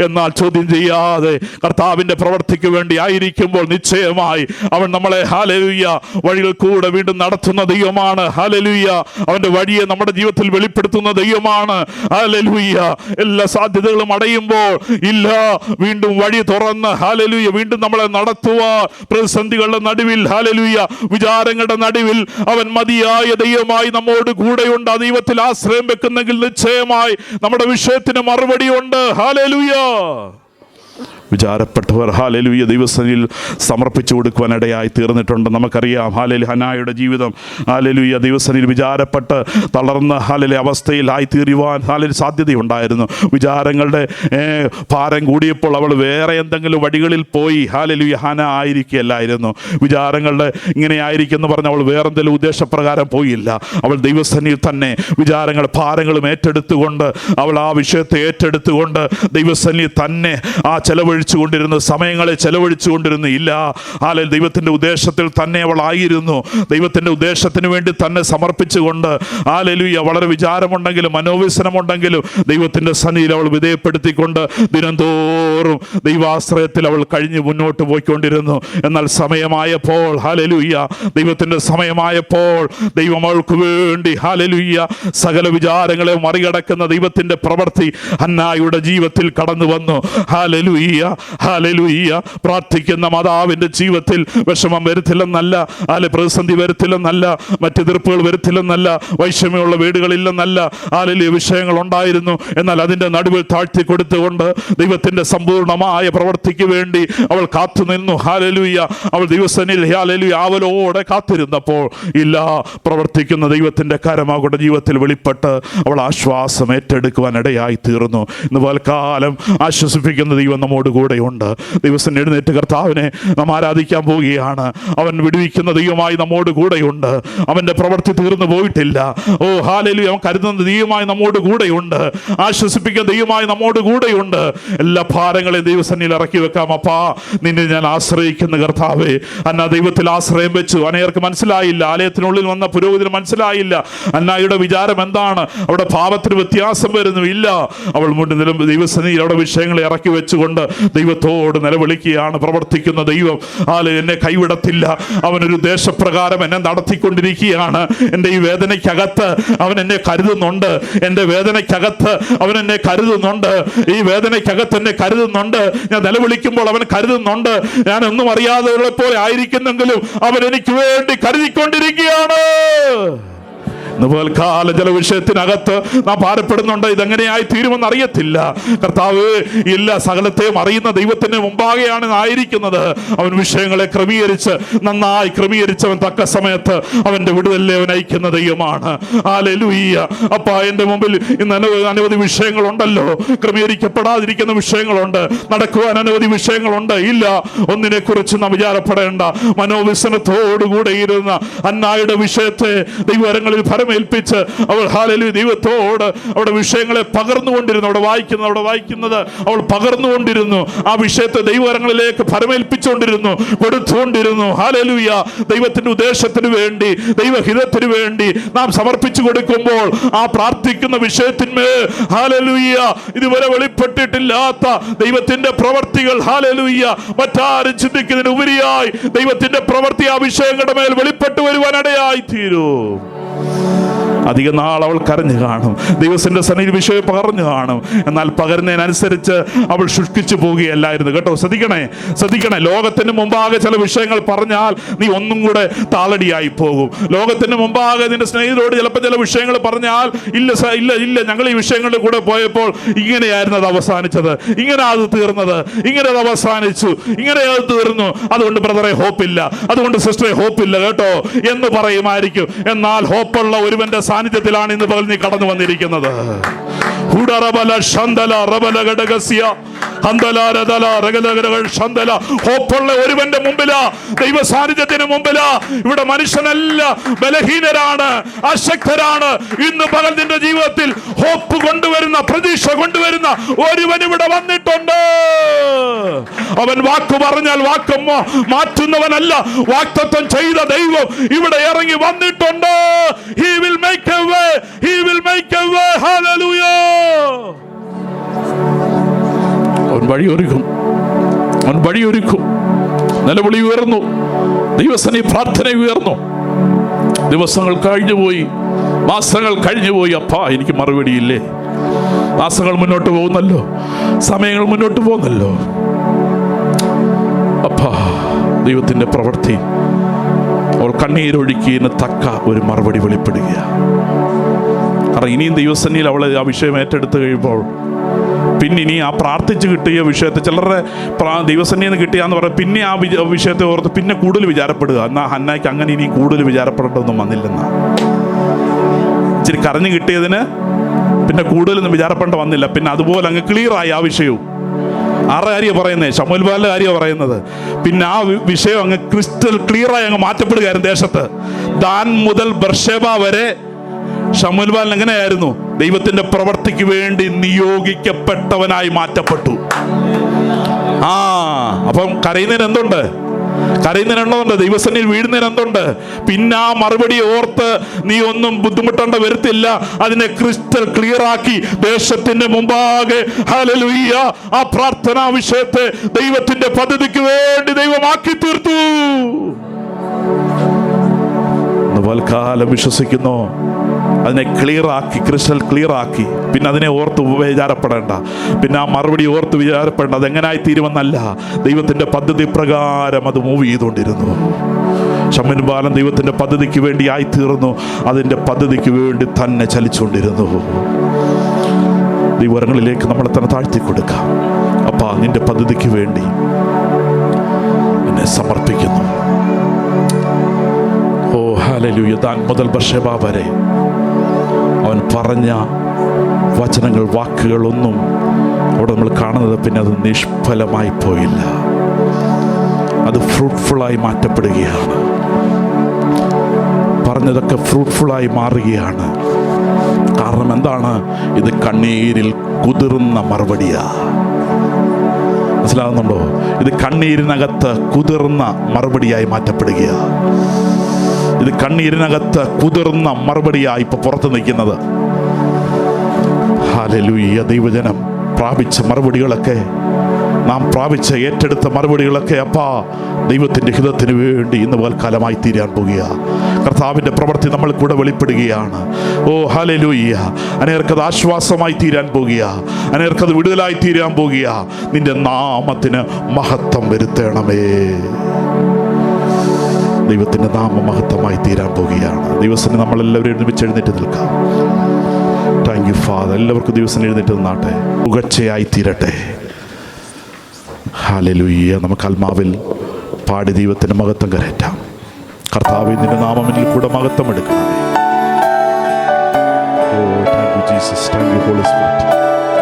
എന്നാൽ ചോദ്യം ചെയ്യാതെ കർത്താവിൻ്റെ പ്രവൃത്തിക്ക് വേണ്ടി ആയിരിക്കുമ്പോൾ നിശ്ചയമായി അവൻ നമ്മളെ ഹല്ലേലൂയ വഴികൾ കൂടെ വീണ്ടും നടത്തുന്ന ദൈവമാണ്. ഹല്ലേലൂയ. അവൻ്റെ വഴിയെ നമ്മുടെ ജീവിതത്തിൽ വെളിപ്പെടുത്തുന്ന ദൈവമാണ്. ഹല്ലേലൂയ. എല്ലാ സാധ്യതകളും അടയുമ്പോൾ, ഇല്ല, വീണ്ടും വഴി തുറന്ന് ഹല്ലേലൂയ വീണ്ടും നമ്മളെ നടത്തുവാൻ, പ്രതിസന്ധികളുടെ നടുവിൽ, ഹല്ലേലൂയ വിചാരങ്ങളുടെ നടുവിൽ അവൻ മതിയായ ദൈവമായി നമ്മോട് കൂടെയുണ്ട്. ആ ദൈവത്തിൽ ആശ്രയം വെക്കുന്നെങ്കിൽ നിശ്ചയമായി നമ്മുടെ വിഷയത്തിന് മറുപടി ഉണ്ട്. ഹല്ലേലൂയ. വിചാരപ്പെട്ടവർ ഹല്ലേലൂയ ദൈവസന്നിധിയിൽ സമർപ്പിച്ചു കൊടുക്കുവാനിടയായി തീർന്നിട്ടുണ്ട്. നമുക്കറിയാം ഹല്ലേലൂയ ഹന്നായുടെ ജീവിതം. ഹല്ലേലൂയ ദൈവസന്നിധിയിൽ വിചാരപ്പെട്ട് തളർന്ന ഹല്ലേലൂയ അവസ്ഥയിൽ ആയിത്തീരുവാൻ ഹല്ലേലൂയ സാധ്യതയുണ്ടായിരുന്നു. വിചാരങ്ങളുടെ ഭാരം കൂടിയപ്പോൾ അവൾ വേറെ എന്തെങ്കിലും വഴികളിൽ പോയി ഹല്ലേലൂയ ഹന ആയിരിക്കുകയല്ലായിരുന്നു. വിചാരങ്ങളുടെ ഇങ്ങനെ ആയിരിക്കുമെന്ന് പറഞ്ഞ് അവൾ വേറെ എന്തെങ്കിലും ഉദ്ദേശപ്രകാരം പോയില്ല. അവൾ ദൈവസന്നിധിയിൽ തന്നെ വിചാരങ്ങൾ ഭാരങ്ങളും ഏറ്റെടുത്തുകൊണ്ട്, അവൾ ആ വിഷയത്തെ ഏറ്റെടുത്തുകൊണ്ട് ദൈവസന്നിധിയിൽ തന്നെ ആ ചെലവഴിച്ചുകൊണ്ടിരുന്നു, സമയങ്ങളെ ചെലവഴിച്ചുകൊണ്ടിരുന്നു. ഇല്ല, ഹല്ലേലൂയ ദൈവത്തിൻ്റെ ഉദ്ദേശത്തിൽ തന്നെ അവൾ ആയിരുന്നു. ദൈവത്തിൻ്റെ ഉദ്ദേശത്തിന് വേണ്ടി തന്നെ സമർപ്പിച്ചുകൊണ്ട് ഹല്ലേലൂയ വളരെ വിചാരമുണ്ടെങ്കിലും മനോവ്യസനമുണ്ടെങ്കിലും ദൈവത്തിൻ്റെ സന്നിധിയിൽ അവൾ വിധേയപ്പെടുത്തിക്കൊണ്ട് ദിനംതോറും ദൈവാശ്രയത്തിൽ അവൾ കഴിഞ്ഞ് മുന്നോട്ട് പോയിക്കൊണ്ടിരുന്നു. എന്നാൽ സമയമായപ്പോൾ ഹല്ലേലൂയ ദൈവത്തിൻ്റെ സമയമായപ്പോൾ ദൈവം അവൾക്ക് വേണ്ടി ഹല്ലേലൂയ സകല വിചാരങ്ങളെ മറികടക്കുന്ന ദൈവത്തിൻ്റെ പ്രവൃത്തി ഹന്നായുടെ ജീവിതത്തിൽ കടന്നു വന്നു. ഹല്ലേലൂയ. ഹല്ലേലൂയ. പ്രാർത്ഥിക്കുന്ന മാതാവിൻ്റെ ജീവിതത്തിൽ വിഷമം വരുത്തില്ലെന്നല്ല, പ്രതിസന്ധി വരുത്തില്ലെന്നല്ല, മറ്റ് എതിർപ്പുകൾ വരുത്തില്ലെന്നല്ല, വൈഷമ്യമുള്ള വീടുകളില്ലെന്നല്ല, ഹല്ലേലൂയ വിഷയങ്ങൾ ഉണ്ടായിരുന്നു. എന്നാൽ അതിൻ്റെ നടുവിൽ താഴ്ത്തി കൊടുത്തുകൊണ്ട് ദൈവത്തിൻ്റെ സമ്പൂർണമായ പ്രവൃത്തിക്ക് വേണ്ടി അവൾ കാത്തുനിന്നു. ഹല്ലേലൂയ. അവൾ ദൈവസന്നിധിയിൽ ഹല്ലേലൂയ ആവലോടെ കാത്തിരുന്നപ്പോൾ, ഇല്ല, പ്രവർത്തിക്കുന്ന ദൈവത്തിൻ്റെ കരം അവളുടെ ജീവിതത്തിൽ വെളിപ്പെട്ട് അവൾ ആശ്വാസം ഏറ്റെടുക്കുവാൻ ഇടയായി തീർന്നു. ഇന്ന് പൽക്കാലം ആശ്വസിപ്പിക്കുന്ന ദൈവം നമ്മോട് കൂടെയുണ്ട്. ദിവസം എഴുന്നേറ്റ് കർത്താവിനെ നാം ആരാധിക്കാൻ പോവുകയാണ്. അവൻ വിടുവിക്കുന്ന ദൈവമായി നമ്മോട് കൂടെയുണ്ട്. അവൻ്റെ പ്രവൃത്തി തീർന്നു പോയിട്ടില്ല. ഓ ഹല്ലേലൂയ. അവൻ കരുതുന്ന ദൈവമായി നമ്മോട് കൂടെയുണ്ട്. ആശ്വസിപ്പിക്കുന്ന ദൈവമായി നമ്മോട് കൂടെയുണ്ട്. എല്ലാ ഭാരങ്ങളെയും ദൈവസന്നിധിയിൽ ഇറക്കി വെക്കാം. അപ്പാ, നിന്നെ ഞാൻ ആശ്രയിക്കുന്ന കർത്താവേ. അന്ന ദൈവത്തിൽ ആശ്രയം വെച്ചു. അനേർക്ക് മനസ്സിലായില്ല, ആലയത്തിനുള്ളിൽ വന്ന പുരോഹിതന് മനസ്സിലായില്ല അന്നായുടെ വിചാരം എന്താണ്. അവിടെ പാപത്തിന് വ്യത്യാസം വരുന്നു. ഇല്ല, അവൾ മുന്നിൽ ദൈവസന്നിധിയിൽ അവിടെ വിഷയങ്ങളെ ഇറക്കി വെച്ചുകൊണ്ട് ദൈവത്തോട് നിലവിളിക്കുകയാണ്. പ്രവർത്തിക്കുന്ന ദൈവം എന്നെ കൈവിടത്തില്ല. അവനൊരു ദേശപ്രകാരം എന്നെ നടത്തിക്കൊണ്ടിരിക്കുകയാണ്. എൻ്റെ ഈ വേദനയ്ക്കകത്ത് അവൻ എന്നെ കരുതുന്നുണ്ട്. എൻ്റെ വേദനയ്ക്കകത്ത് അവൻ എന്നെ കരുതുന്നുണ്ട്. ഈ വേദനയ്ക്കകത്ത് എന്നെ കരുതുന്നുണ്ട്. ഞാൻ നിലവിളിക്കുമ്പോൾ അവൻ കരുതുന്നുണ്ട്. ഞാൻ ഒന്നും അറിയാതെ പോലെ ആയിരിക്കുന്നെങ്കിലും അവൻ എനിക്ക് വേണ്ടി കരുതിക്കൊണ്ടിരിക്കുകയാണ്. ഇന്നുപോൽക്കാലം ചില വിഷയത്തിനകത്ത് നാം ഭാരപ്പെടുന്നുണ്ട്. ഇതെങ്ങനെയായി തീരുമെന്ന് അറിയത്തില്ല. കർത്താവ് എല്ലാ സകലത്തെയും അറിയുന്ന ദൈവത്തിന് മുമ്പാകെയാണ് ആയിരിക്കുന്നത്. അവൻ വിഷയങ്ങളെ നന്നായി ക്രമീകരിച്ചവൻ തക്ക സമയത്ത് അവന്റെ വിടുതലിനെ അവൻ അയക്കുന്ന ദൈവമാണ്. ഹല്ലേലൂയ. അപ്പാ, എന്റെ മുമ്പിൽ ഇന്ന് അനവധി വിഷയങ്ങളുണ്ടല്ലോ. ക്രമീകരിക്കപ്പെടാതിരിക്കുന്ന വിഷയങ്ങളുണ്ട്, നടക്കുവാൻ അനവധി വിഷയങ്ങളുണ്ട്. ഇല്ല, ഒന്നിനെ കുറിച്ച് നാം വിചാരപ്പെടേണ്ട. മനോവിസനത്തോടുകൂടെ ഇരുന്ന അന്നായുടെ വിഷയത്തെ ദൈവകരങ്ങളിൽ ഫലമേൽപ്പിച്ച് അവൾ ഹല്ലേലൂയ ദൈവത്തോട് അവിടെ വിഷയങ്ങളെ പകർന്നുകൊണ്ടിരുന്നു. അവിടെ വായിക്കുന്നത് അവൾ പകർന്നുകൊണ്ടിരുന്നു. ആ വിഷയത്തെ ദൈവകരങ്ങളിലേക്ക് ഫലമേൽപ്പിച്ചുകൊണ്ടിരുന്നു, കൊടുത്തുകൊണ്ടിരുന്നു. ഹല്ലേലൂയ. ദൈവത്തിന്റെ ഉദ്ദേശത്തിന് വേണ്ടി, ദൈവഹിതത്തിന് വേണ്ടി നാം സമർപ്പിച്ചു കൊടുക്കുമ്പോൾ ആ പ്രാർത്ഥിക്കുന്ന വിഷയത്തിന്മേൽ ഹല്ലേലൂയ ഇതുവരെ വെളിപ്പെട്ടിട്ടില്ലാത്ത ദൈവത്തിന്റെ പ്രവർത്തികൾ ഹല്ലേലൂയ മറ്റാരും ചിന്തിക്കുന്നതിന് ഉപരിയായി ദൈവത്തിന്റെ പ്രവർത്തി ആ വിഷയങ്ങളുടെ മേൽ വെളിപ്പെട്ടു വരുവാൻ ഇടയായി തീരും. അധിക നാൾ അവൾ കരഞ്ഞു കാണും, ദൈവത്തിന്റെ സന്നിധിയിൽ വിഷയം പകർന്നു കാണും. എന്നാൽ പകരുന്നതിനനുസരിച്ച് അവൾ ശുഷ്കിച്ചു പോവുകയല്ലായിരുന്നു. കേട്ടോ, ശ്രദ്ധിക്കണേ. ലോകത്തിന് മുമ്പാകെ ചില വിഷയങ്ങൾ പറഞ്ഞാൽ നീ ഒന്നും കൂടെ താളടിയായി പോകും. ലോകത്തിന് മുമ്പാകെ നിന്റെ സ്നേഹിതരോട് ചിലപ്പോൾ ചില വിഷയങ്ങൾ പറഞ്ഞാൽ ഇല്ല ഞങ്ങൾ ഈ വിഷയങ്ങളുടെ കൂടെ പോയപ്പോൾ ഇങ്ങനെയായിരുന്നു അത് അവസാനിച്ചത്, ഇങ്ങനെ അത് തീർന്നത്, ഇങ്ങനെ അത് അവസാനിച്ചു, ഇങ്ങനെ അത് തീർന്നു, അതുകൊണ്ട് ബ്രദറെ ഹോപ്പില്ല, അതുകൊണ്ട് സിസ്റ്ററെ ഹോപ്പില്ല കേട്ടോ എന്ന് പറയുമായിരിക്കും. എന്നാൽ ഹോപ്പുള്ള ഒരുവന്റെ സാന്നിധ്യത്തിലാണ് ഇന്ന് പകൽ നീ കടന്നു വന്നിരിക്കുന്നത്. ഹോപ്പുള്ള ഒരുവന്റെ മുമ്പിലാ, ദൈവ സാന്നിധ്യത്തിന് മുമ്പിലാ. ഇവിടെ മനുഷ്യനല്ല, ബലഹീനരാണ്, അശക്തരാണ്. ഇന്ന് പകൽ നിന്റെ ജീവിതത്തിൽ ഹോപ്പ് കൊണ്ടുവരുന്ന, പ്രതീക്ഷ കൊണ്ടുവരുന്ന ഒരുവൻ ഇവിടെ വന്നിട്ടുണ്ട്. അവൻ വാക്ക് പറഞ്ഞാൽ വാക്ക് മാറ്റുന്നവനല്ല, വാക്തത്വം ചെയ്ത ദൈവം ഇവിടെ ഇറങ്ങി വന്നിട്ടുണ്ട്. He will make a way. He will make a way. Hallelujah. അവൻ വഴിയൊരുക്കും. നിലവിളി ഉയർന്നു, ദൈവസന്നിധി പ്രാർത്ഥന ഉയർന്നു. ദിവസങ്ങൾ കഴിഞ്ഞുപോയി, മാസങ്ങൾ കഴിഞ്ഞുപോയി. അപ്പാ, എനിക്ക് മറുപടിയില്ലേ? മാസങ്ങൾ മുന്നോട്ട് പോകുന്നല്ലോ, സമയങ്ങൾ മുന്നോട്ട് പോകുന്നല്ലോ. അപ്പാ, ദൈവത്തിന്റെ പ്രവൃത്തി അവൾ കണ്ണീരൊഴുക്കിയതിന് തക്ക ഒരു മറുപടി വെളിപ്പെടുകയാണ്. കാരണം ഇനിയും ദൈവസന്നിധിയിൽ അവൾ ആ വിഷയം ഏറ്റെടുത്ത് കഴിയുമ്പോൾ പിന്നെ ഇനി ആ പ്രാർത്ഥിച്ച് കിട്ടിയ വിഷയത്തെ ചിലരുടെ ദൈവസന്നിധിയിൽ നിന്ന് കിട്ടിയാന്ന് പറയാം, പിന്നെ ആ വിഷയത്തെ ഓർത്ത് പിന്നെ കൂടുതൽ വിചാരപ്പെടുക. എന്നാൽ ഹന്നായ്ക്ക് അങ്ങനെ ഇനി കൂടുതൽ വിചാരപ്പെടേണ്ടതൊന്നും വന്നില്ലെന്നാ. ഇച്ചിരി കരഞ്ഞു കിട്ടിയതിന് പിന്നെ കൂടുതലൊന്നും വിചാരപ്പെടേണ്ട വന്നില്ല. പിന്നെ അതുപോലെ അങ്ങ് ക്ലിയറായി ആ വിഷയവും. ആരുടെ കാര്യമാണ് പറയുന്നത്? ശമൂവേൽ ബാലന്റെ കാര്യമാണ് പറയുന്നത്. പിന്നെ ആ വിഷയം അങ്ങ് ക്രിസ്റ്റൽ ക്ലിയറായി അങ്ങ് മാറ്റപ്പെടുകയായിരുന്നു ദേശത്ത്. ദാൻ മുതൽ ബർശേബ വരെ ശമൂവേൽ ബാലൻ എങ്ങനെയായിരുന്നു? ദൈവത്തിന്റെ പ്രവൃത്തിക്ക് വേണ്ടി നിയോഗിക്കപ്പെട്ടവനായി മാറ്റപ്പെട്ടു. അപ്പം കരയുന്നതിന് എന്തുണ്ട്? ദൈവസന്നിധിയിൽ വീഴുന്നതിന് എന്തുണ്ട്? പിന്നെ ആ മറുപടി ഓർത്ത് നീ ഒന്നും ബുദ്ധിമുട്ടേണ്ട വരത്തില്ല. അതിനെ ക്രിസ്റ്റൽ ക്ലിയർ ആക്കി ദേശത്തിന്റെ മുമ്പാകെ ഹല്ലേലൂയ ആ പ്രാർത്ഥനാ വിഷയത്തെ ദൈവത്തിന്റെ പദ്ധതിക്ക് വേണ്ടി ദൈവമാക്കി തീർത്തു. കാലം വിശ്വസിക്കുന്നു, അതിനെ ക്ലിയറാക്കി, ക്രിസ്റ്റൽ ക്ലിയറാക്കി. പിന്നെ അതിനെ ഓർത്ത് വിചാരപ്പെടേണ്ട, പിന്നെ ആ മറുപടി ഓർത്ത് വിചാരപ്പെടേണ്ട. അതെങ്ങനായി തീരുമെന്നല്ല, ദൈവത്തിൻ്റെ പദ്ധതി പ്രകാരം അത് മൂവ് ചെയ്തുകൊണ്ടിരുന്നു. ശമൂവേൽ ബാലൻ ദൈവത്തിൻ്റെ പദ്ധതിക്ക് വേണ്ടി ആയിത്തീർന്നു, അതിൻ്റെ പദ്ധതിക്ക് വേണ്ടി തന്നെ ചലിച്ചുകൊണ്ടിരുന്നു. ദൈവങ്ങളിലേക്ക് നമ്മളെ തന്നെ താഴ്ത്തി കൊടുക്കാം. അപ്പാ, നിന്റെ പദ്ധതിക്ക് വേണ്ടി എന്നെ സമർപ്പിക്കുന്നു. ഓ ഹല്ലേലൂയ. ദാൻ മുതൽ ബർശേബ വരെ അവൻ പറഞ്ഞ വചനങ്ങൾ, വാക്കുകളൊന്നും അവിടെ നമ്മൾ കാണുന്നത് പിന്നെ അത് നിഷ്ഫലമായി പോയില്ല. അത് ഫ്രൂട്ട്ഫുള്ളായി മാറ്റപ്പെടുകയാണ്. പറഞ്ഞതൊക്കെ ഫ്രൂട്ട്ഫുള്ളായി മാറുകയാണ്. കാരണം എന്താണ്? ഇത് കണ്ണീരിൽ കുതിർന്ന മറുപടിയാ. മനസ്സിലാകുന്നുണ്ടോ? ഇത് കണ്ണീരിനകത്ത് കുതിർന്ന മറുപടിയായി മാറ്റപ്പെടുകയാ. ഇത് കണ്ണീരിനകത്ത് കുതിർന്ന മറുപടിയായി ഇപ്പൊ പുറത്ത് നിൽക്കുന്നത്. ഹല്ലേലൂയ. ദൈവജനം പ്രാപിച്ച മറുപടികളൊക്കെ, നാം പ്രാപിച്ച ഏറ്റെടുത്ത മറുപടികളൊക്കെ അപ്പാ ദൈവത്തിൻ്റെ ഹിതത്തിന് വേണ്ടി ഇന്ന് പൽക്കാലമായി തീരാൻ പോകുക. കർത്താവിൻ്റെ പ്രവൃത്തി നമ്മൾ കൂടെ വെളിപ്പെടുകയാണ്. ഓ ഹല്ലേലൂയ. അനേർക്കത് ആശ്വാസമായി തീരാൻ പോകുക, അനേർക്കത് വിടുതലായി തീരാൻ പോകുക. നിന്റെ നാമത്തിന് മഹത്വം വരുത്തണമേ. ദൈവത്തിൻ്റെ നാമം മഹത്വമായി തീരാൻ പോകുകയാണ്. ദിവസം നമ്മളെല്ലാവരും ഒരുമിച്ച് എഴുന്നേറ്റ് നിൽക്കാം. Thank you father. എല്ലാവർക്കും ദിവസം എഴുന്നേറ്റ് നിന്നാട്ടെ, ഉകച്ചയായി തീരട്ടെ. ഹല്ലേലൂയ. നമുക്ക് ആത്മാവിൽ പാടി ദൈവത്തിൻ്റെ മഹത്വം കരയറ്റാം. കർത്താവേ, നിന്റെ നാമം എന്നിൽ കൂടെ മഹത്വം എടുക്കണമേ. Oh thank you Jesus, thank you Holy spirit.